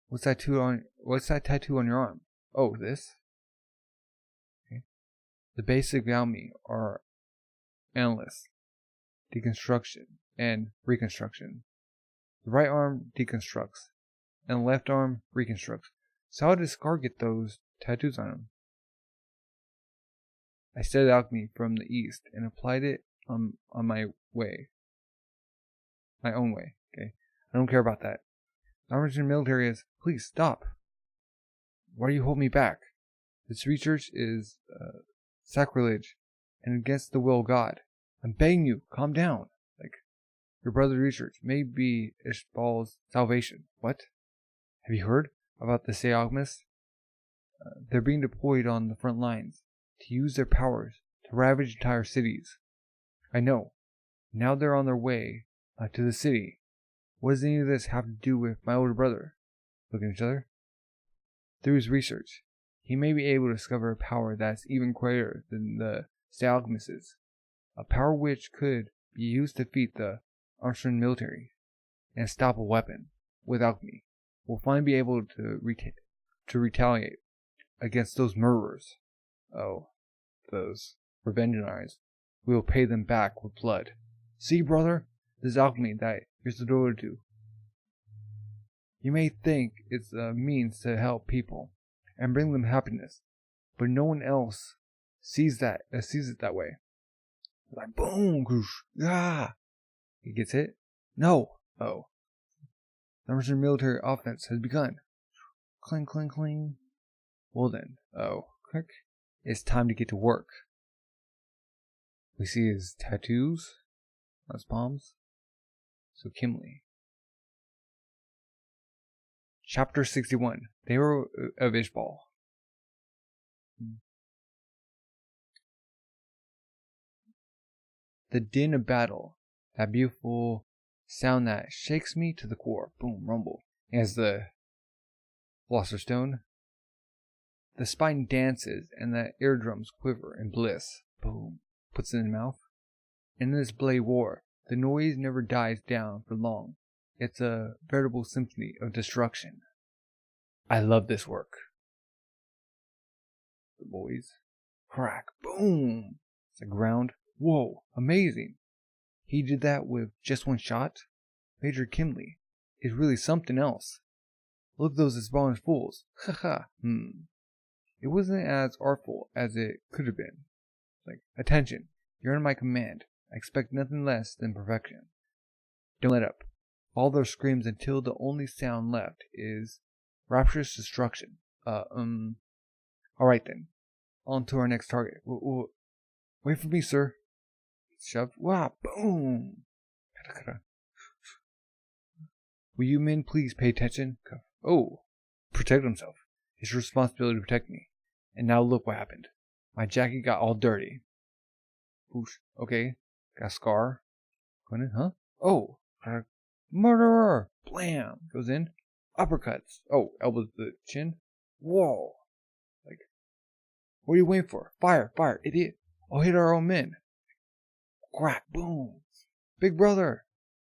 What's that tattoo on your arm? Oh, this? Okay. The basic Valmy are analysis, deconstruction, and reconstruction. The right arm deconstructs, and the left arm reconstructs. So how did Scar get those tattoos on him? I studied alchemy from the east and applied it on my own way. Okay, I don't care about that. The Armstrong military is, please stop. Why do you hold me back? This research is sacrilege and against the will of God. I'm begging you, calm down. Like, your brother's research may be Ishval's salvation. What? Have you heard about the Say Alchemists? They're being deployed on the front lines to use their powers to ravage entire cities. I know. Now they're on their way to the city. What does any of this have to do with my older brother? Look at each other. Through his research, he may be able to discover a power that's even greater than the Say Alchemists. A power which could be used to defeat the Armstrong military and stop a weapon with alchemy. We'll finally be able to retaliate against those murderers. Oh, those revenging eyes. We will pay them back with blood. See, brother, this alchemy that you're so devoted to. You may think it's a means to help people and bring them happiness, but no one else sees it that way. Like boom, ah! He gets hit. No. Oh. The Russian military offense has begun. Cling, cling, cling. Well then. Oh, quick. It's time to get to work. We see his tattoos on his palms. So Kimley. Chapter 61. The Hero of Ishval. The din of battle. That beautiful sound that shakes me to the core. Boom, rumble. As the Philosopher's Stone. The spine dances and the eardrums quiver in bliss. Boom. Puts it in his mouth. In this blade war, the noise never dies down for long. It's a veritable symphony of destruction. I love this work. The boys. Crack. Boom. It's the ground. Whoa. Amazing. He did that with just one shot? Major Kimley is really something else. Look at those Ishvalan fools. Haha. It wasn't as artful as it could have been. Like, attention. You're under my command. I expect nothing less than perfection. Don't let up. Follow their screams until the only sound left is rapturous destruction. Alright then. On to our next target. Wait for me, sir. Shoved. Wow. Boom. Will you men please pay attention? Oh. Protect himself. It's your responsibility to protect me. And now look what happened. My jacket got all dirty. Whoosh. Okay. Got a scar. Going in, huh? Oh. Murderer! Blam! Goes in. Uppercuts. Oh, elbows to the chin. Whoa. Like, what are you waiting for? Fire, fire, idiot. I'll hit our own men. Crack, boom. Big brother.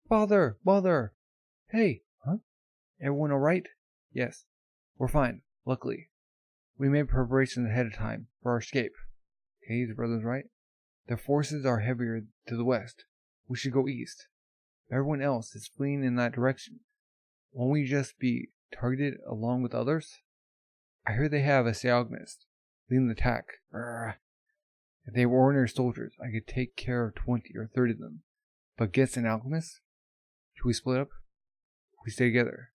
Father, mother. Hey, huh? Everyone alright? Yes. We're fine, luckily. We made preparations ahead of time for our escape. Okay, the brother's right. Their forces are heavier to the west. We should go east. Everyone else is fleeing in that direction. Won't we just be targeted along with others? I heard they have a Say Alchemist leading the attack. If they were ordinary soldiers, I could take care of 20 or 30 of them. But gets an alchemist? Should we split up? We stay together.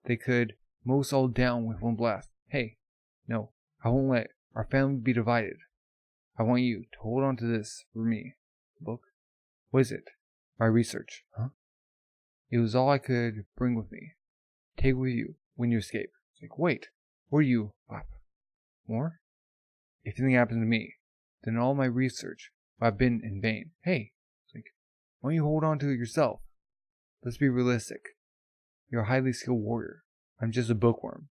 They could mow us all down with one blast. Hey, no, I won't let our family be divided. I want you to hold on to this for me. The book? What is it? My research. Huh? It was all I could bring with me. Take with you when you escape. It's like, wait, what are you? What? More? If anything happens to me, then all my research will have been in vain. Hey, it's like, why don't you hold on to it yourself? Let's be realistic. You're a highly skilled warrior. I'm just a bookworm.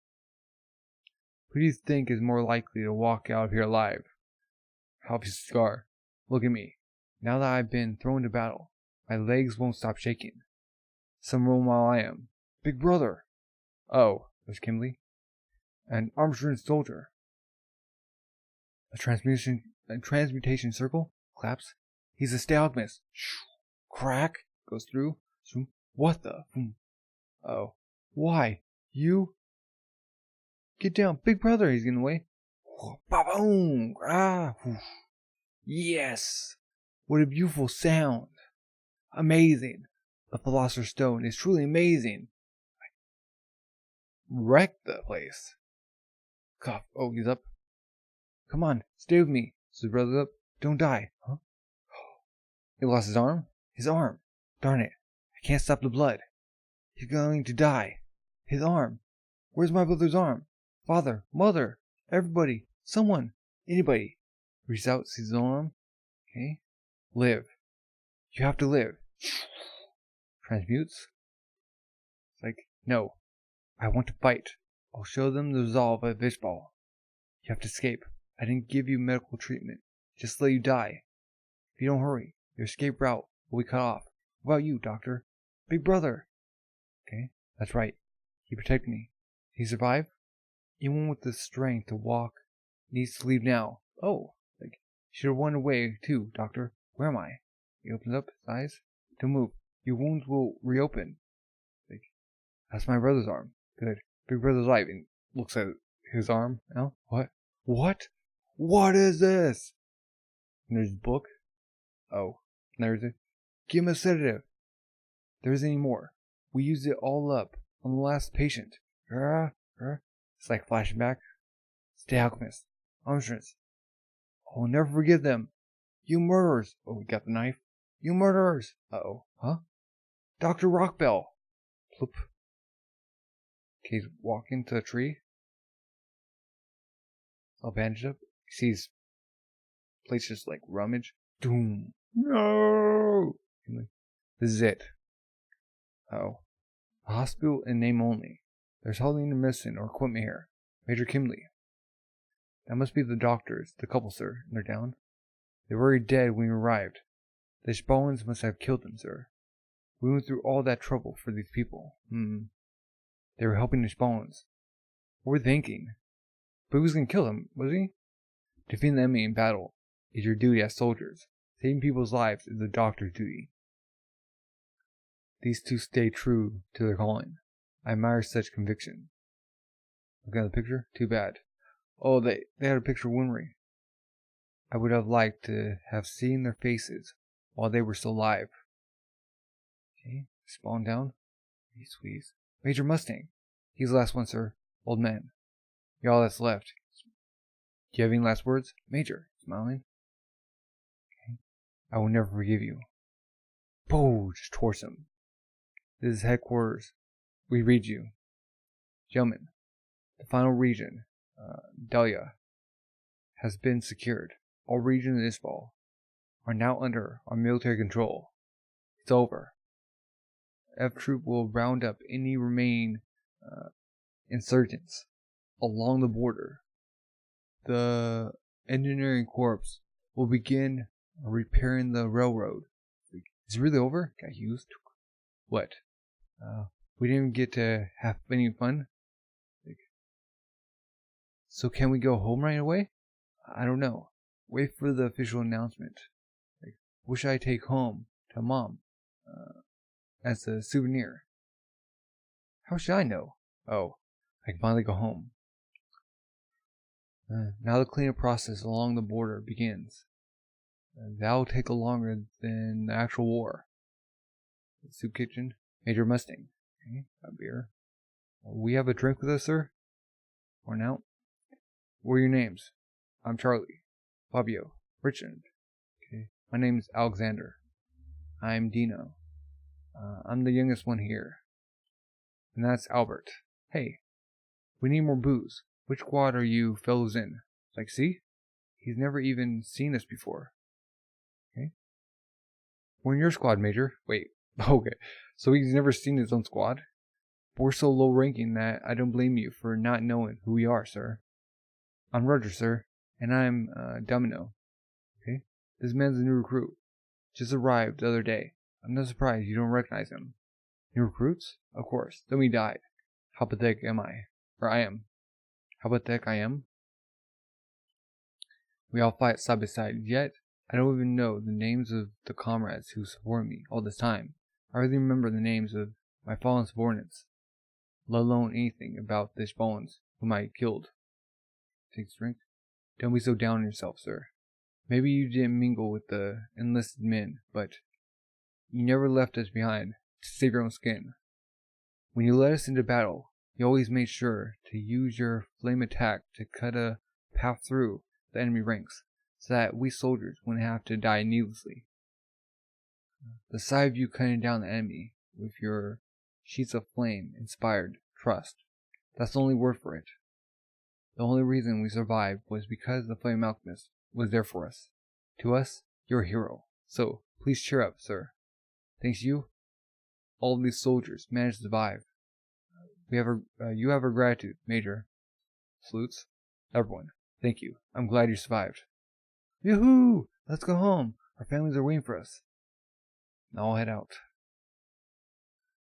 Who do you think is more likely to walk out of here alive? Obvious Scar. Look at me. Now that I've been thrown into battle, my legs won't stop shaking. Some room while I am. Big brother. Oh, there's Kimberly. An armor soldier. A transmutation circle? Claps. He's a stalagmist. Crack. Goes through. What the? Oh. Why? You? Get down. Big brother. He's getting away. Ba-boom. Ah. Yes. What a beautiful sound. Amazing. The Philosopher's Stone is truly amazing. Wreck the place. Cough. Oh, he's up. Come on, stay with me. So his brother's up. Don't die. Huh? He lost his arm? His arm. Darn it. I can't stop the blood. He's going to die. His arm. Where's my brother's arm? Father, mother, everybody, someone, anybody. Reaches out, sees his own arm. Okay. Live. You have to live. Transmutes. It's like, no. I want to fight. I'll show them the resolve of Ishval. You have to escape. I didn't give you medical treatment. Just let you die. If you don't hurry, your escape route will be cut off. What about you, Doctor? Big brother. Okay, that's right. He protected me. Did he survive? Anyone with the strength to walk needs to leave now. Oh, like, should have run away too, Doctor. Where am I? He opens up his eyes. Don't move. Your wounds will reopen. Like, that's my brother's arm. Good. Big brother's alive. And looks at his arm. No? What? What? What is this? And there's a book. Oh. And there's a... Give him a sedative. There isn't any more. We used it all up on the last patient. It's like flashing back. Stay alchemist. Armstress. I'll never forgive them. You murderers. Oh, we got the knife. You murderers. Uh-oh. Huh? Dr. Rockbell. Ploop. Okay, he's walking to a tree. All bandaged up. He sees plates just like rummage. Doom. No! This is it. Oh. A hospital in name only. There's hardly any medicine or equipment here. Major Kimley. That must be the doctors, the couple, sir. And they're down. They were already dead when we arrived. The Ishbalans must have killed them, sir. We went through all that trouble for these people. They were helping the Ishbalans. What were they thinking? But he was going to kill them, was he? Defeating the enemy in battle is your duty as soldiers. Saving people's lives is the doctor's duty. These two stay true to their calling. I admire such conviction. Look at the picture? Too bad. Oh, they had a picture of Winry. I would have liked to have seen their faces while they were still alive. Okay, spawn down. Squeeze. Major Mustang. He's the last one, sir. Old man. You're all that's left. Do you have any last words? Major. Smiling. Okay. I will never forgive you. Boom! Just torch him. This is headquarters. We read you. Gentlemen, the final region, Delia, has been secured. All regions in Ishval are now under our military control. It's over. F Troop will round up any remaining insurgents along the border. The engineering corps will begin repairing the railroad. Is it really over? Got used? What? We didn't get to have any fun? So can we go home right away? I don't know. Wait for the official announcement. What should I take home to Mom as a souvenir? How should I know? Oh, I can finally go home. Now the cleanup process along the border begins. That'll take longer than the actual war. The soup kitchen. Major Mustang. Okay, a beer. We have a drink with us, sir? Or now? What are your names? I'm Charlie. Fabio. Richard. Okay. My name's Alexander. I'm Dino. I'm the youngest one here. And that's Albert. Hey, we need more booze. Which squad are you fellows in? Like, see? He's never even seen us before. Okay. We're in your squad, Major. Wait. Okay. So he's never seen his own squad? We're so low ranking that I don't blame you for not knowing who we are, sir. I'm Roger, sir. And I'm, Domino. Okay? This man's a new recruit. Just arrived the other day. I'm not surprised you don't recognize him. New recruits? Of course. Then we died. How pathetic am I? Or I am. How pathetic I am? We all fight side by side, yet I don't even know the names of the comrades who support me all this time. I hardly remember the names of my fallen subordinates, let alone anything about the Ishvals whom I killed. Take a drink. Don't be so down on yourself, sir. Maybe you didn't mingle with the enlisted men, but you never left us behind to save your own skin. When you led us into battle, you always made sure to use your flame attack to cut a path through the enemy ranks, so that we soldiers wouldn't have to die needlessly. The sight of you cutting down the enemy with your sheets of flame inspired trust. That's the only word for it. The only reason we survived was because the Flame Alchemist was there for us. To us, you're a hero. So, please cheer up, sir. Thanks to you, all of these soldiers managed to survive. You have our gratitude, Major. Salutes. Everyone, thank you. I'm glad you survived. Yoo-hoo! Let's go home. Our families are waiting for us. Now I'll head out.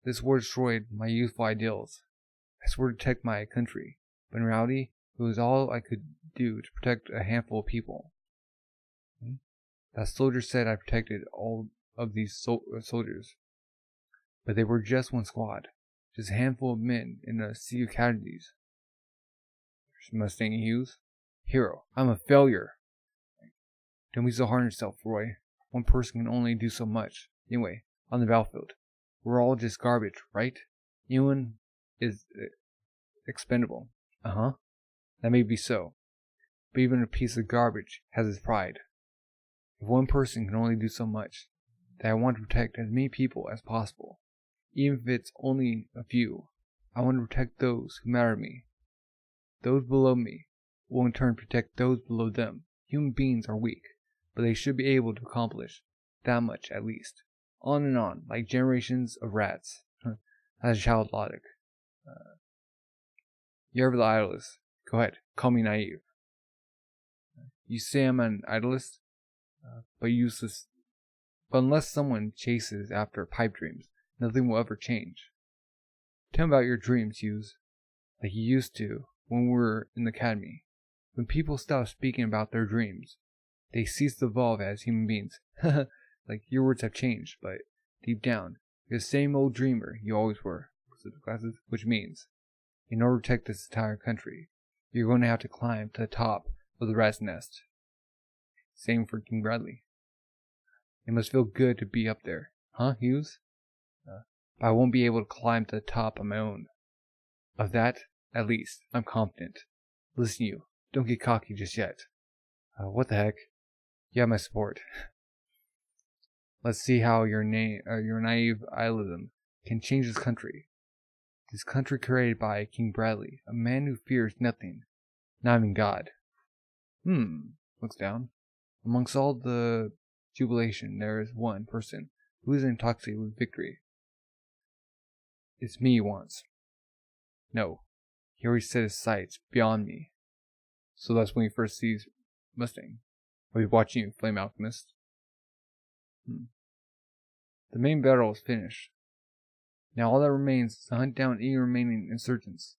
This war destroyed my youthful ideals. I swore to protect my country, but in reality, it was all I could do to protect a handful of people. That soldier said I protected all of these soldiers, but they were just one squad, just a handful of men in a sea of casualties. Mustang Hughes, hero, I'm a failure. Don't be so hard on yourself, Roy. One person can only do so much. Anyway, on the battlefield, we're all just garbage, right? Anyone is expendable. That may be so, but even a piece of garbage has its pride. If one person can only do so much, then I want to protect as many people as possible, even if it's only a few. I want to protect those who matter to me. Those below me will in turn protect those below them. Human beings are weak, but they should be able to accomplish that much at least. On and on, like generations of rats. That's child logic. You're the idolist. Go ahead, call me naive. You say I'm an idolist, but useless. But unless someone chases after pipe dreams, nothing will ever change. Tell me about your dreams, Hughes, like you used to when we were in the academy. When people stop speaking about their dreams, they cease to evolve as human beings. Like your words have changed, but deep down, you're the same old dreamer you always were. Glasses, which means, in order to protect this entire country, you're going to have to climb to the top of the rat's nest. Same for King Bradley. It must feel good to be up there, huh, Hughes? But I won't be able to climb to the top on my own. Of that, at least, I'm confident. Listen, you, don't get cocky just yet. What the heck? You have my support. Let's see how your naive idealism can change this country. This country created by King Bradley, a man who fears nothing, not even God. Looks down. Amongst all the jubilation, there is one person who is intoxicated with victory. It's me he wants. No, he already set his sights beyond me. So that's when he first sees Mustang. Are we watching you, Flame Alchemist? The main battle is finished. Now all that remains is to hunt down any remaining insurgents.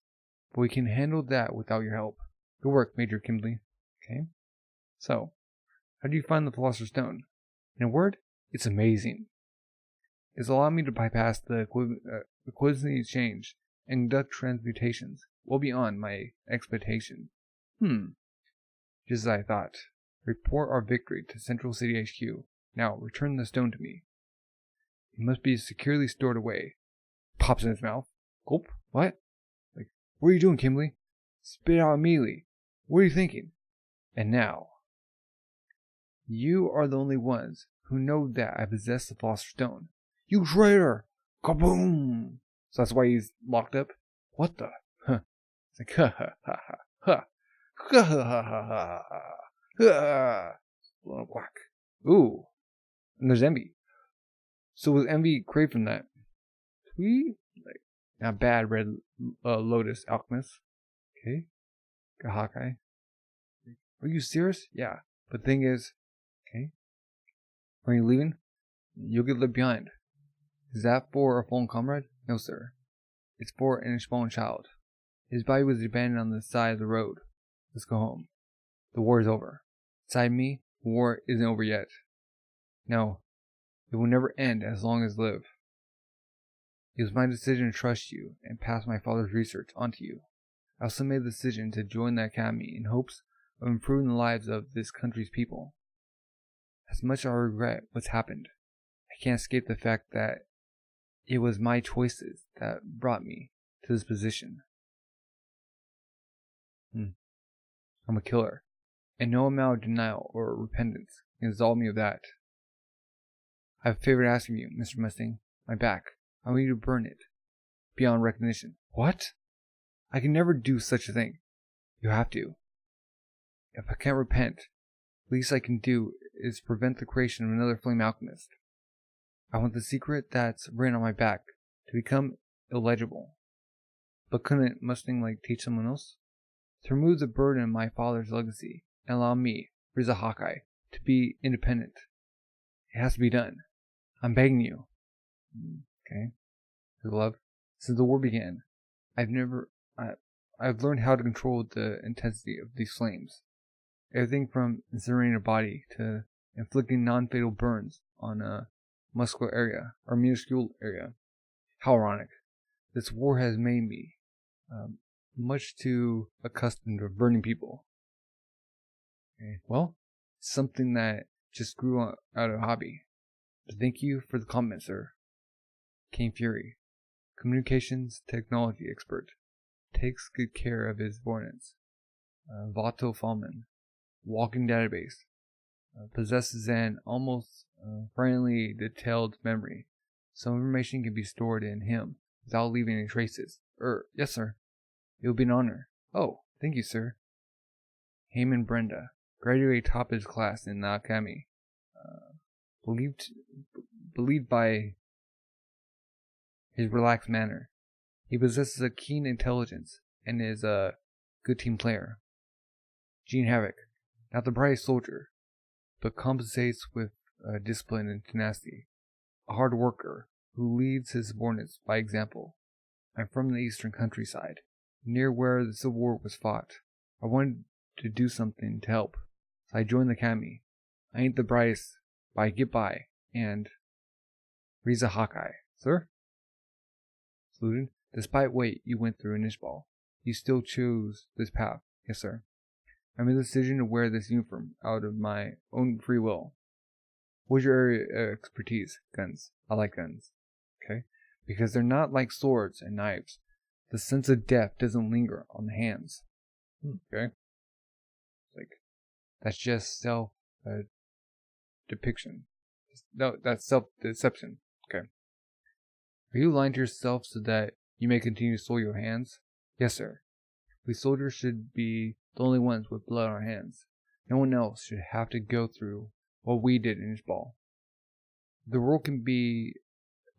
But we can handle that without your help. Good work, Major Kimberly. Okay? So, how do you find the Philosopher's Stone? In a word, it's amazing. It's allowed me to bypass the equidistant exchange and conduct transmutations well beyond my expectation. Just as I thought. Report our victory to Central City HQ. Now, return the stone to me. It must be securely stored away. Pops in his mouth. Gulp? What? What are you doing, Kimberly? Spit it out immediately. What are you thinking? And now, you are the only ones who know that I possess the Philosopher's Stone. You traitor! Kaboom! So that's why he's locked up? What the? Huh. It's like, ha ha ha ha ha. Ha ha ha ha ha ha. Whack. Ooh. And there's envy. So was envy craved from that? Sweet? Like, not bad, Red Lotus Alchemist. Okay. Got Hawkeye. Are you serious? Yeah. But the thing is, okay. Are you leaving? You'll get left behind. Is that for a fallen comrade? No, sir. It's for an Ishval child. His body was abandoned on the side of the road. Let's go home. The war is over. Beside me, the war isn't over yet. No, it will never end as long as I live. It was my decision to trust you and pass my father's research on to you. I also made the decision to join the academy in hopes of improving the lives of this country's people. As much as I regret what's happened, I can't escape the fact that it was my choices that brought me to this position. I'm a killer, and no amount of denial or repentance can absolve me of that. I have a favor to ask of you, Mr. Mustang. My back. I want you to burn it. Beyond recognition. What? I can never do such a thing. You have to. If I can't repent, the least I can do is prevent the creation of another flame alchemist. I want the secret that's written on my back to become illegible. But couldn't Mustang teach someone else? To remove the burden of my father's legacy and allow me, Riza Hawkeye, to be independent. It has to be done. I'm begging you. Okay. Love. Since the war began, I've learned how to control the intensity of these flames. Everything from incinerating a body to inflicting non-fatal burns on a muscular area or minuscule area. How ironic. This war has made me much too accustomed to burning people. Okay. Well, something that just grew out of hobby. But thank you for the comment, sir. Kane Fury, communications technology expert, takes good care of his subordinates. Vato Fallman, walking database, possesses an almost friendly detailed memory. Some information can be stored in him without leaving any traces. Yes, sir. It will be an honor. Oh, thank you, sir. Heyman Brenda, graduated top of his class in the academy. Believed by his relaxed manner. He possesses a keen intelligence and is a good team player. Gene Havoc, not the brightest soldier, but compensates with discipline and tenacity. A hard worker who leads his subordinates by example. I'm from the eastern countryside, near where the Civil War was fought. I wanted to do something to help, so I joined the academy. I ain't the brightest, but I get by, and Riza Hawkeye, sir? Saluted. Despite what you went through in Ishval, you still chose this path. Yes, sir. I made the decision to wear this uniform out of my own free will. What's your area of expertise? Guns. I like guns. Okay? Because they're not like swords and knives. The sense of death doesn't linger on the hands. Okay? That's just self-depiction. No, that's self-deception. Okay. Are you lying to yourself so that you may continue to soil your hands? Yes, sir. We soldiers should be the only ones with blood on our hands. No one else should have to go through what we did in Ishval. The world can be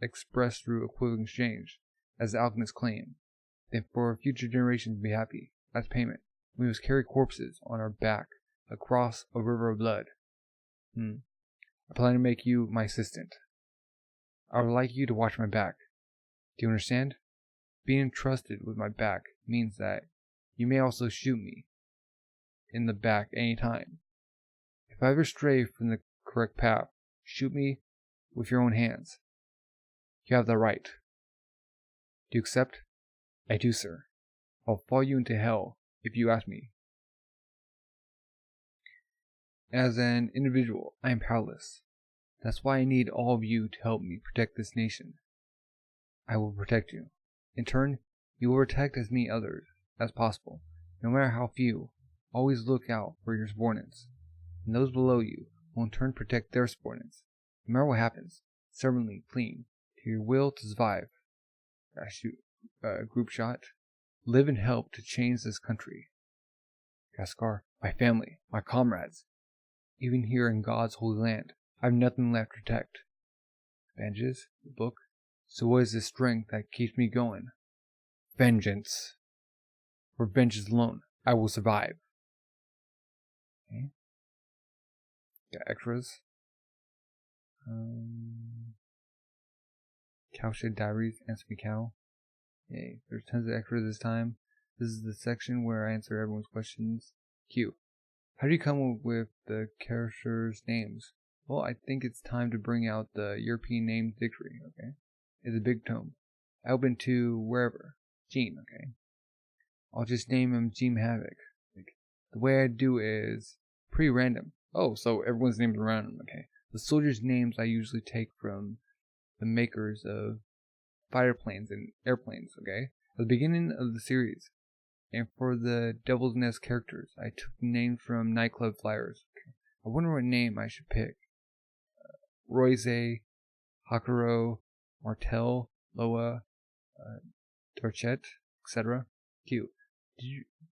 expressed through equivalent exchange, as the alchemists claim. Then for future generations to be happy, as payment, we must carry corpses on our back across a river of blood. I plan to make you my assistant. I would like you to watch my back. Do you understand? Being entrusted with my back means that you may also shoot me in the back any time. If I ever stray from the correct path, shoot me with your own hands. You have that right. Do you accept? I do, sir. I'll follow you into hell if you ask me. As an individual, I am powerless. That's why I need all of you to help me protect this nation. I will protect you. In turn, you will protect as many others as possible. No matter how few, always look out for your subordinates. And those below you will in turn protect their subordinates. No matter what happens, stubbornly cling to your will to survive. Group shot. Live and help to change this country. Gaskar, my family, my comrades. Even here in God's holy land, I have nothing left to protect. Bandages, the book. So what is the strength that keeps me going? Vengeance. For vengeance alone, I will survive. Okay. Got extras. Cowshed Diaries, Answer Me Cow. Yay, there's tons of extras this time. This is the section where I answer everyone's questions. Q. How do you come up with the characters' names? Well, I think it's time to bring out the European name dictionary, okay? It's a big tome. I open to wherever. Gene, okay? I'll just name him Gene Havoc. Like, the way I do is pretty random. Oh, so everyone's names are random, okay? The soldiers' names I usually take from the makers of fighter planes and airplanes, okay? At the beginning of the series. And for the Devil's Nest characters, I took names from nightclub flyers. Okay. I wonder what name I should pick. Royce, Hakuro, Martel, Loa, Dorchet, etc. Q.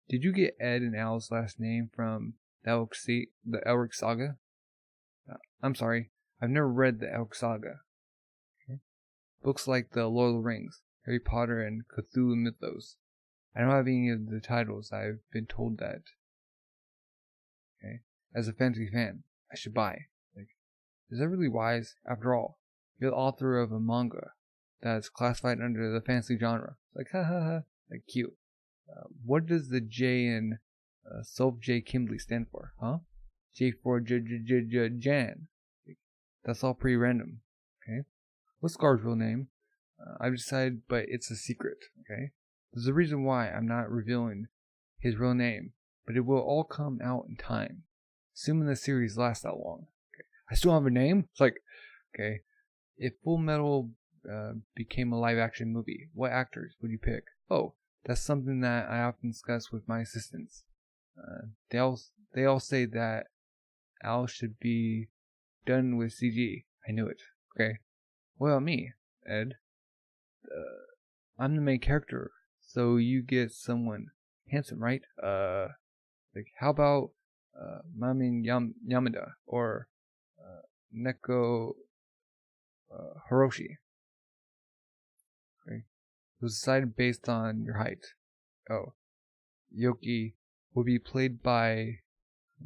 Did you get Ed and Al's last name from the Elric Saga? I'm sorry, I've never read the Elric Saga. Okay. Books like the Lord of the Rings, Harry Potter, and Cthulhu Mythos. I don't have any of the titles. I've been told that. Okay, as a fantasy fan, I should buy. Like, is that really wise? After all, you're the author of a manga that's classified under the fantasy genre. Like, ha ha ha. Like, cute. What does the J in Soph J. Kimbley stand for? Huh? J for Jan. That's all pretty random. Okay. What's Scar's real name? I've decided, but it's a secret. Okay. There's a reason why I'm not revealing his real name, but it will all come out in time, assuming the series lasts that long. Okay. I still have a name? It's like, okay, if Fullmetal became a live-action movie, what actors would you pick? Oh, that's something that I often discuss with my assistants. They all say that Al should be done with CG. I knew it. Okay. What about me, Ed? I'm the main character. So you get someone handsome, right? Like how about Mamin Yamada or Neko Hiroshi? Okay. It was decided based on your height. Oh, Yoki will be played by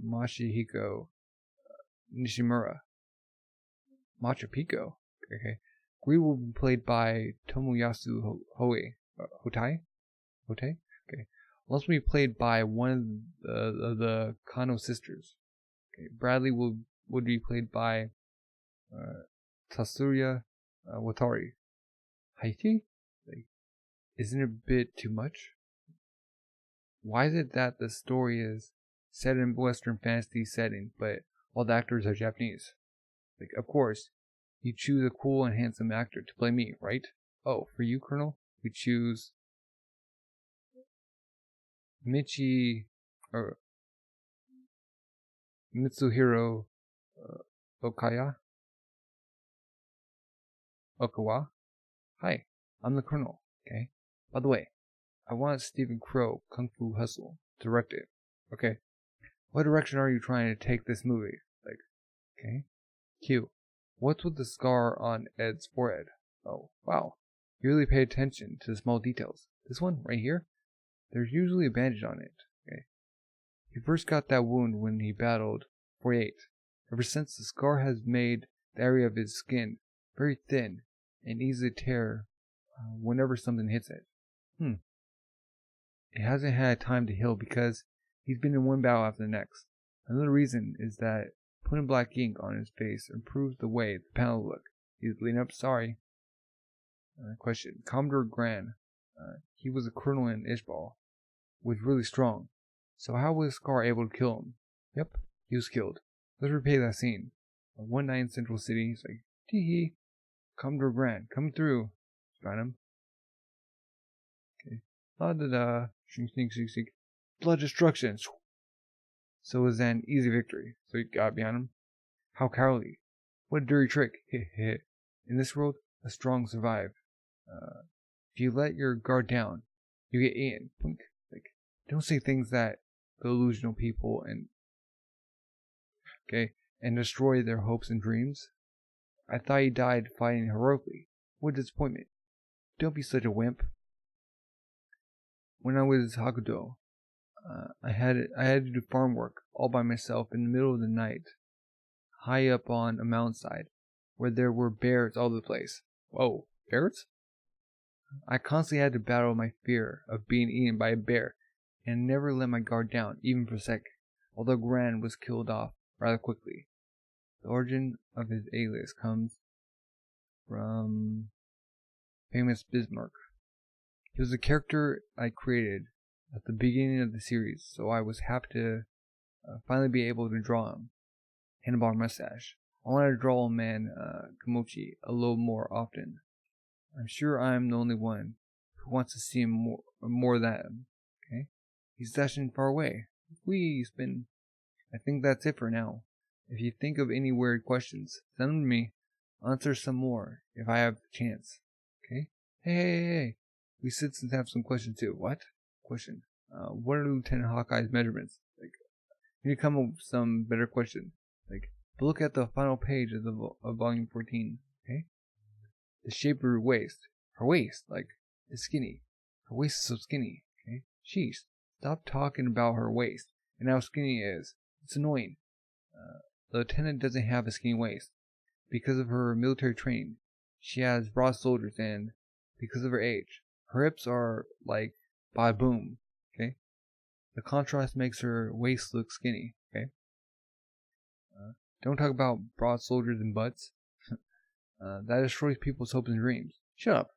Mashihiko Nishimura. Machu Picchu. Okay. Gui will be played by Tomoyasu Hotai. Okay. Also be played by one of the Kano sisters. Okay. Bradley would be played by Tatsuya Watari. Haiti? Like, isn't it a bit too much? Why is it that the story is set in Western fantasy setting, but all the actors are Japanese? Like, of course, you choose a cool and handsome actor to play me, right? Oh, for you, Colonel, we choose Mitsuhiro Okawa. Hi, I'm the Colonel, okay? By the way, I want Stephen Crow, Kung Fu Hustle, to direct it. Okay. What direction are you trying to take this movie? Like, okay. Q. What's with the scar on Ed's forehead? Oh, wow. You really pay attention to the small details. This one, right here? There's usually a bandage on it. Okay. He first got that wound when he battled 48. Ever since, the scar has made the area of his skin very thin and easy to tear whenever something hits it. It hasn't had time to heal because he's been in one battle after the next. Another reason is that putting black ink on his face improves the way the panel look. He's bleeding up. Sorry. Question. Commodore Gran. He was a colonel in Ishval. Was really strong. So how was Scar able to kill him? Yep, he was killed. Let's replay that scene. One night in Central City, he's like, tee-hee. Commodore Gran, come through. Got him. Okay. La-da-da. Shink. Blood destruction. So it was an easy victory. So he got behind him. How cowardly. What a dirty trick. In this world, the strong survive. you let your guard down, you get eaten. Blink. Like, don't say things that the illusional people and destroy their hopes and dreams. I thought you died fighting heroically. What disappointment. Don't be such a wimp. When I was Hakudo, I had to do farm work all by myself in the middle of the night, high up on a mountainside, where there were bears all over the place. Whoa, bears? I constantly had to battle my fear of being eaten by a bear, and never let my guard down, even for a sec, although Gran was killed off rather quickly. The origin of his alias comes from famous Bismarck. He was a character I created at the beginning of the series, so I was happy to finally be able to draw him. Handlebar mustache. I wanted to draw a man, Komochi, a little more often. I'm sure I'm the only one who wants to see him more than him. Okay? He's dashing far away. We spin. I think that's it for now. If you think of any weird questions, send them to me. I'll answer some more if I have the chance. Okay? Hey. We citizens have some questions too. What? Question. What are Lieutenant Hawkeye's measurements? Like, you need to come up with some better question. Like, but look at the final page of volume 14. Okay? The shape of her waist. Her waist, like, is skinny. Her waist is so skinny. Okay? Sheesh. Stop talking about her waist and how skinny it is. It's annoying. The lieutenant doesn't have a skinny waist. Because of her military training, she has broad shoulders, and because of her age, her hips are like boom. Okay? The contrast makes her waist look skinny. Okay? Don't talk about broad shoulders and butts. That destroys people's hopes and dreams. Shut up.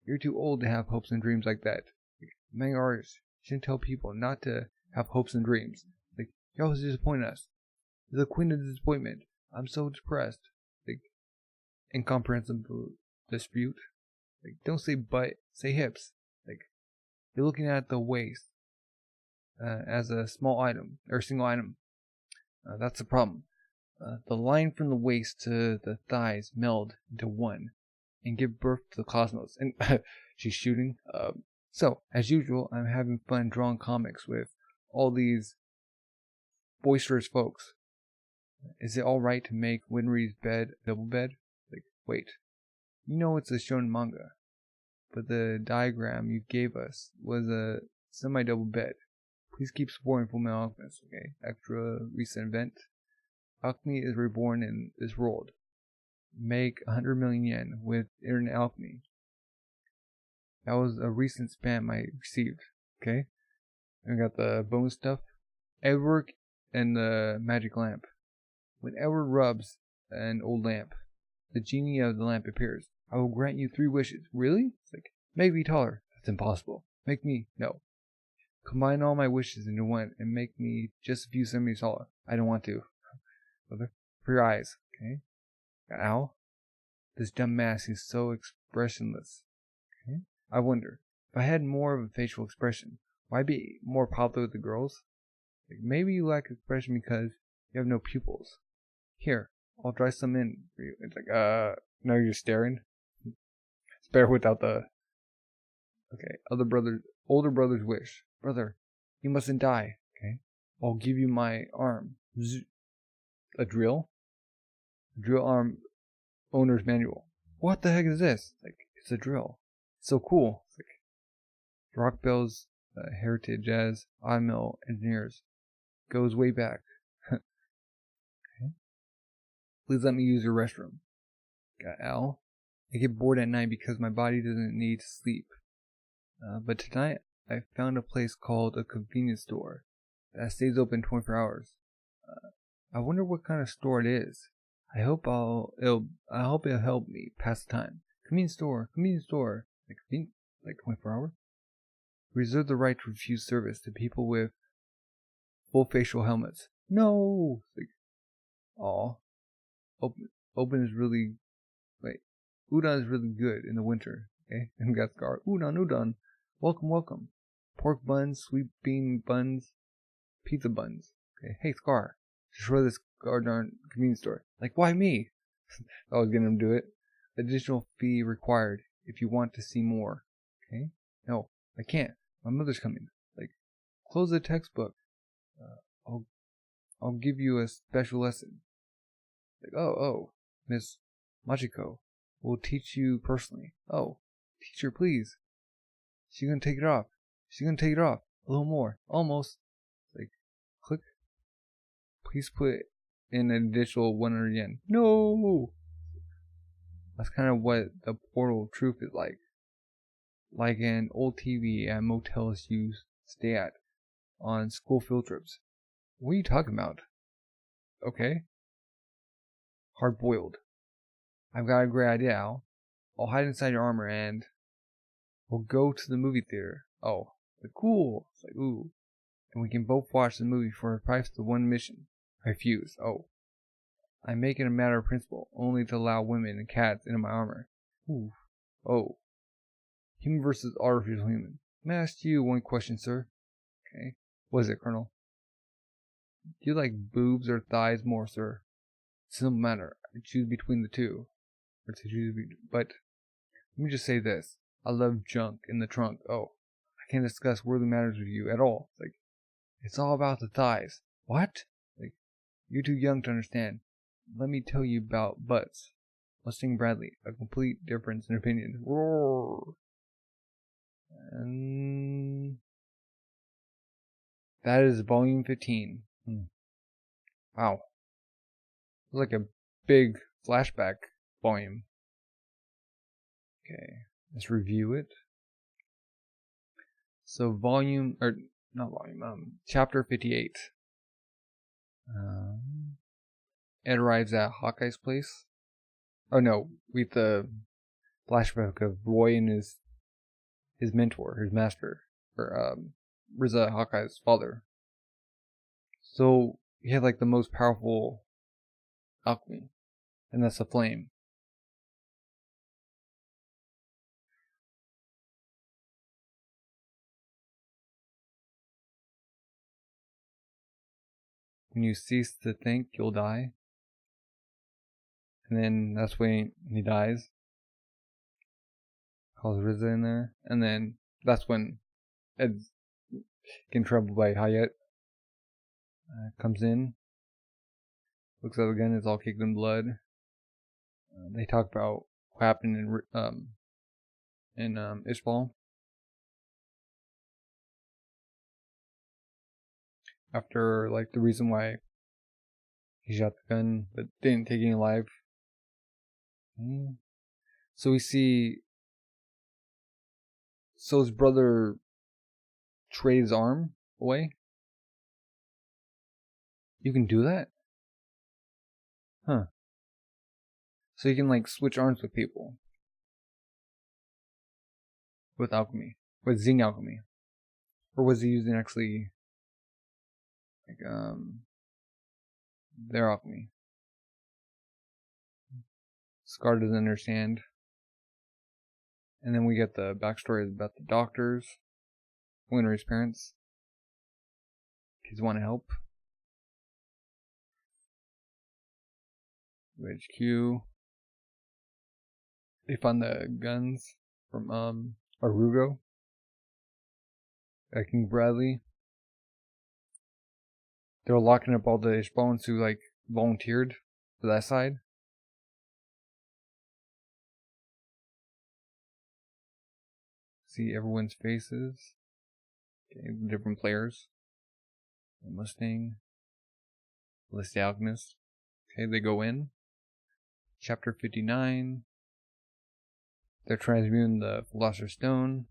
You're too old to have hopes and dreams like that. Like, manga artists shouldn't tell people not to have hopes and dreams. Like, you always disappoint us. You're the queen of disappointment. I'm so depressed. Like, incomprehensible dispute. Like, don't say butt, say hips. Like, you're looking at the waist as a small item, or single item. That's the problem. The line from the waist to the thighs meld into one and give birth to the cosmos. And she's shooting. So, as usual, I'm having fun drawing comics with all these boisterous folks. Is it alright to make Winry's bed a double bed? Like, wait. You know it's a shonen manga, but the diagram you gave us was a semi-double bed. Please keep supporting Fullmetal Alchemist, okay? Extra recent event. Alchemy is reborn in this world. Make 100 million yen with internet alchemy. That was a recent spam I received, okay? And we got the bone stuff. Edward and the magic lamp. When Edward rubs an old lamp, the genie of the lamp appears. I will grant you 3 wishes. Really? It's like, make me taller. That's impossible. Make me, no. Combine all my wishes into one and make me just a few centimeters taller. I don't want to. For your eyes, okay? Ow. This dumb mask is so expressionless. Okay? I wonder, if I had more of a facial expression, would I be more popular with the girls? Like, maybe you lack expression because you have no pupils. Here, I'll dry some in for you. It's like, now you're just staring? Spare without the... Okay, older brother's wish. Brother, you mustn't die, okay? I'll give you my arm. A drill? A drill arm owner's manual. What the heck is this? Like, it's a drill. It's so cool. It's like Rockbell's heritage as automill engineers goes way back. Okay. Please let me use your restroom. Got Al. I get bored at night because my body doesn't need to sleep. But tonight I found a place called a convenience store that stays open 24 hours. I wonder what kind of store it is. I hope it'll help me pass the time. Convenience store. Like 24 hours. Reserve the right to refuse service to people with full facial helmets. No. Like, aw. Open is really. Wait. Udon is really good in the winter. Okay. And got Scar. Udon. Welcome. Pork buns, sweet bean buns, pizza buns. Okay. Hey Scar. Destroy this darn convenience store. Like, why me? I was gonna do it. Additional fee required if you want to see more. Okay. No, I can't. My mother's coming. Like, close the textbook. I'll give you a special lesson. Like, oh, Miss Machiko will teach you personally. Oh, teacher, please. She's gonna take it off. She's gonna take it off. A little more. Almost. Like, click. Please put in an additional 100 yen. No! That's kind of what the portal of truth is like. Like an old TV at motels you stay at on school field trips. What are you talking about? Okay. Hard boiled. I've got a great idea, Al. I'll hide inside your armor and we'll go to the movie theater. Oh, like, cool. It's like, ooh. And we can both watch the movie for a price of one admission. I refuse. Oh. I make it a matter of principle, only to allow women and cats into my armor. Ooh. Oh. Human versus artificial human. May I ask you one question, sir? Okay. What is it, Colonel? Do you like boobs or thighs more, sir? It doesn't matter. I choose between the two. But let me just say this. I love junk in the trunk. Oh. I can't discuss worldly matters with you at all. Like, it's all about the thighs. What? Like, you're too young to understand. Let me tell you about butts. Mustang Bradley. A complete difference in opinion. Roar. And that is volume 15. Wow. It's like a big flashback volume. Okay, let's review it. So chapter 58. Ed arrives at Hawkeye's place. Oh no, we have the flashback of Roy and his mentor, his master, or Riza, Hawkeye's father. So he had like the most powerful alchemy, and that's the flame. When you cease to think, you'll die. And then that's when he dies. Calls Riza in there. And then that's when Ed's getting troubled by Hayat. Comes in. Looks at the gun, it's all kicked in blood. They talk about what happened in Ishval. After, like, the reason why he shot the gun but didn't take any life. So we see. So his brother traded his arm away? You can do that? Huh. So you can, like, switch arms with people. With alchemy. With zinc alchemy. Or was he using actually, like, their alchemy? Scar doesn't understand. And then we get the backstory about the doctors. Winry's parents. Kids want to help. HQ. They found the guns from Arugo. King Bradley. They were locking up all the Ishbalans who, like, volunteered for that side. See everyone's faces. Okay, different players. Mustang. The Alchemist. Okay, they go in. Chapter 59. They're transmuting the Philosopher's Stone.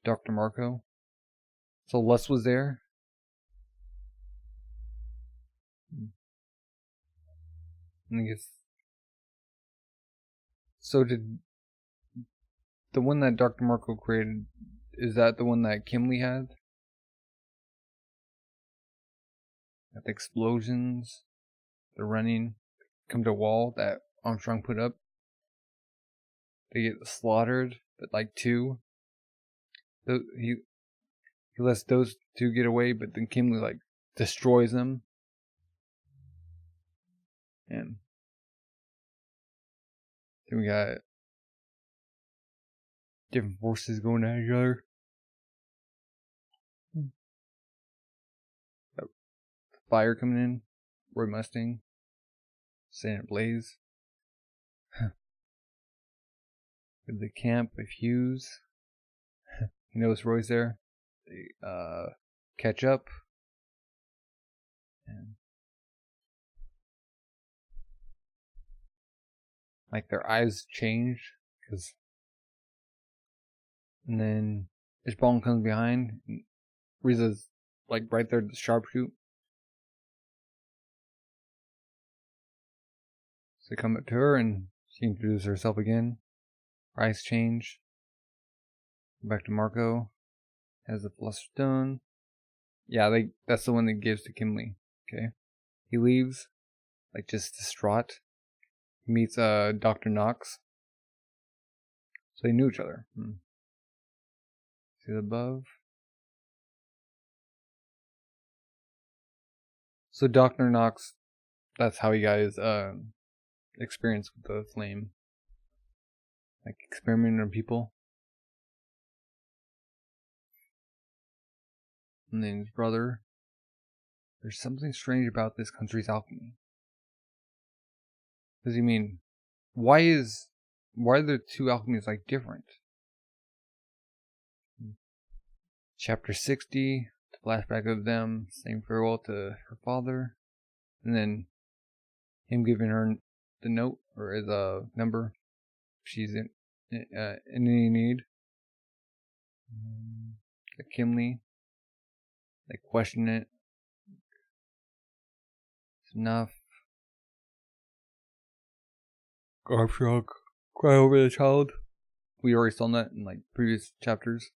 Dr. Marco. So Les was there. And I guess. So did the one that Dr. Marco created, is that the one that Kimley had? Got the explosions. The running. Come to a wall that Armstrong put up. They get slaughtered, but like two. He lets those two get away, but then Kimley, like, destroys them. And then we got Different forces going at each other. Fire coming in. Roy Mustang. Setting it ablaze. With the camp of Hughes. He knows Roy's there. They catch up. And like their eyes change. And then Ishval comes behind. And Riza's like right there at the sharpshoot. So they come up to her and she introduces herself again. Her eyes change. Back to Marco. Has the Philosopher's Stone. Yeah, that's the one that gives to Kimley. Okay. He leaves, like just distraught. He meets Dr. Knox. So they knew each other. See above. So Dr. Knox, that's how he got his experience with the flame. Like experimenting on people. And then his brother. There's something strange about this country's alchemy. What does he mean? Why are the two alchemies like different? Chapter 60, the flashback of them saying farewell to her father, and then him giving her the note or his number. If she's in any need. Kimley, they question it. It's enough. Garb shock. Cry over the child. We already saw that in like previous chapters.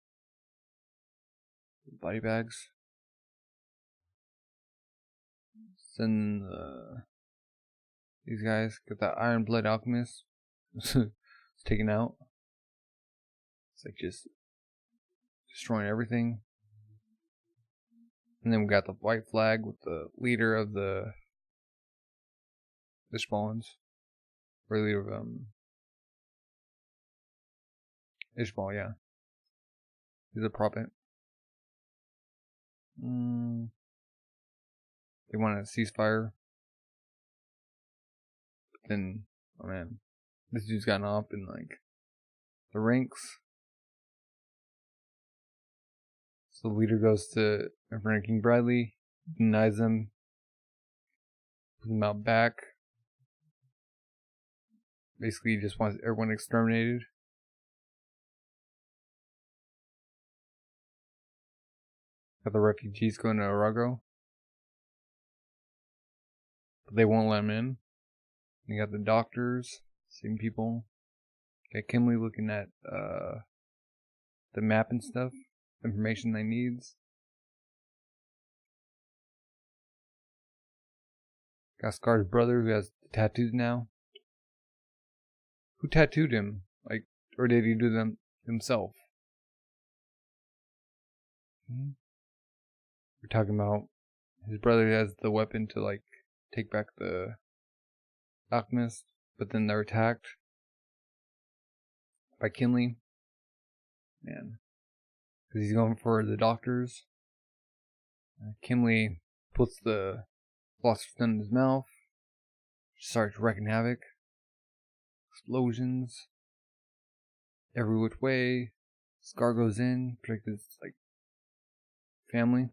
Body bags. Send these guys. Get that Iron Blood Alchemist. It's taken out. It's like just destroying everything. And then we got the white flag with the leader of the Ishvals. Or leader of Ishval, yeah. He's a prophet. They want a ceasefire. But then, oh man, this dude's gotten up in like the ranks. So the leader goes to Emperor King Bradley, denies them, puts them out back. Basically, he just wants everyone exterminated. Got the refugees going to Arago. But they won't let them in. You got the doctors, same people. Got Kimley looking at the map and stuff, information they needs. Got Scar's brother who has the tattoos now. Who tattooed him? Like, or did he do them himself? We're talking about his brother has the weapon to like take back the alchemist, but then they're attacked by Kimley. Man, because he's going for the doctors. Kimley puts the Philosopher's Stone in his mouth, starts wreaking havoc. Explosions every which way. Scar goes in, protect his like family.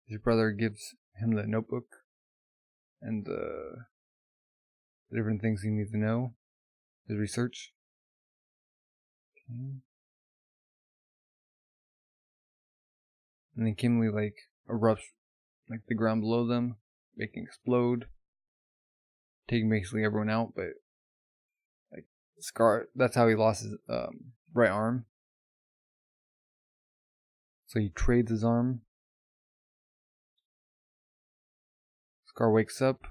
His brother gives him the notebook and the different things he needs to know. His research. And then Kimley like erupts like the ground below them, making explode, taking basically everyone out. But like Scar, that's how he lost his right arm. So he trades his arm. Scar wakes up,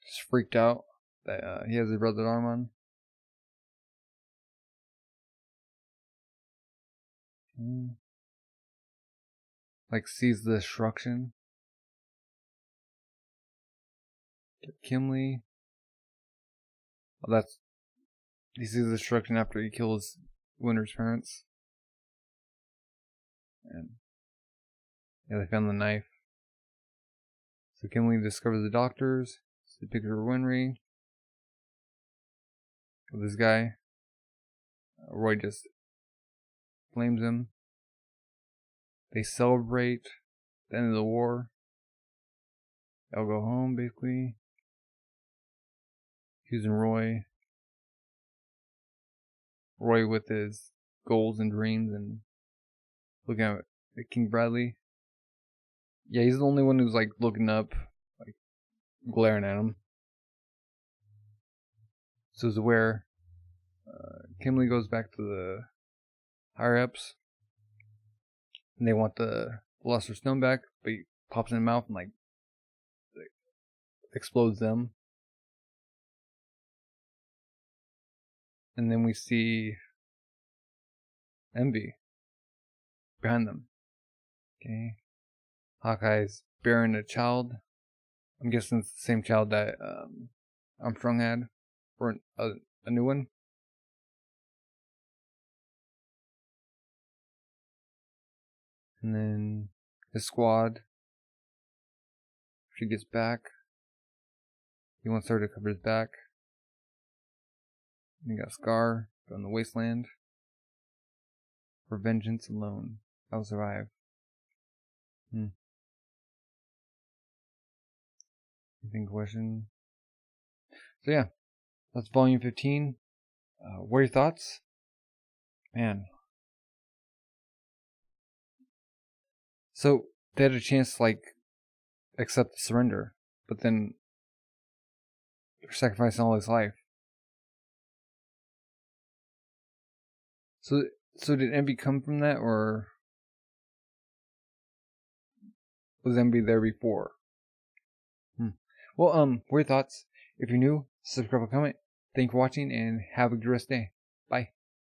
just freaked out that he has his brother's arm on. Like sees the destruction. Get Kimley. Oh, that's He sees the destruction after he kills Winter's parents. And yeah, they found the knife. So Kimberly discovers the doctors. It's the picture of Winry with this guy. Roy just blames him. They celebrate the end of the war. They'll go home, basically. Accusing Roy. Roy with his goals and dreams and looking at King Bradley. Yeah, he's the only one who's like looking up, like glaring at him. So he's aware. Kimberly goes back to the higher ups. And they want the Luster Stone back, but he pops in the mouth and like explodes them. And then we see Envy behind them. Okay. Hawkeye's bearing a child. I'm guessing it's the same child that Armstrong had, or a new one. And then his squad. She gets back. He wants her to cover his back. And you got Scar from the wasteland. For vengeance alone, I'll survive. Anything question? So yeah, that's volume 15. What are your thoughts? Man. So they had a chance to like accept the surrender, but then they're sacrificing all his life. So did Envy come from that, or was Envy there before? Well, what are your thoughts? If you're new, subscribe and comment. Thank you for watching, and have a good rest day. Bye.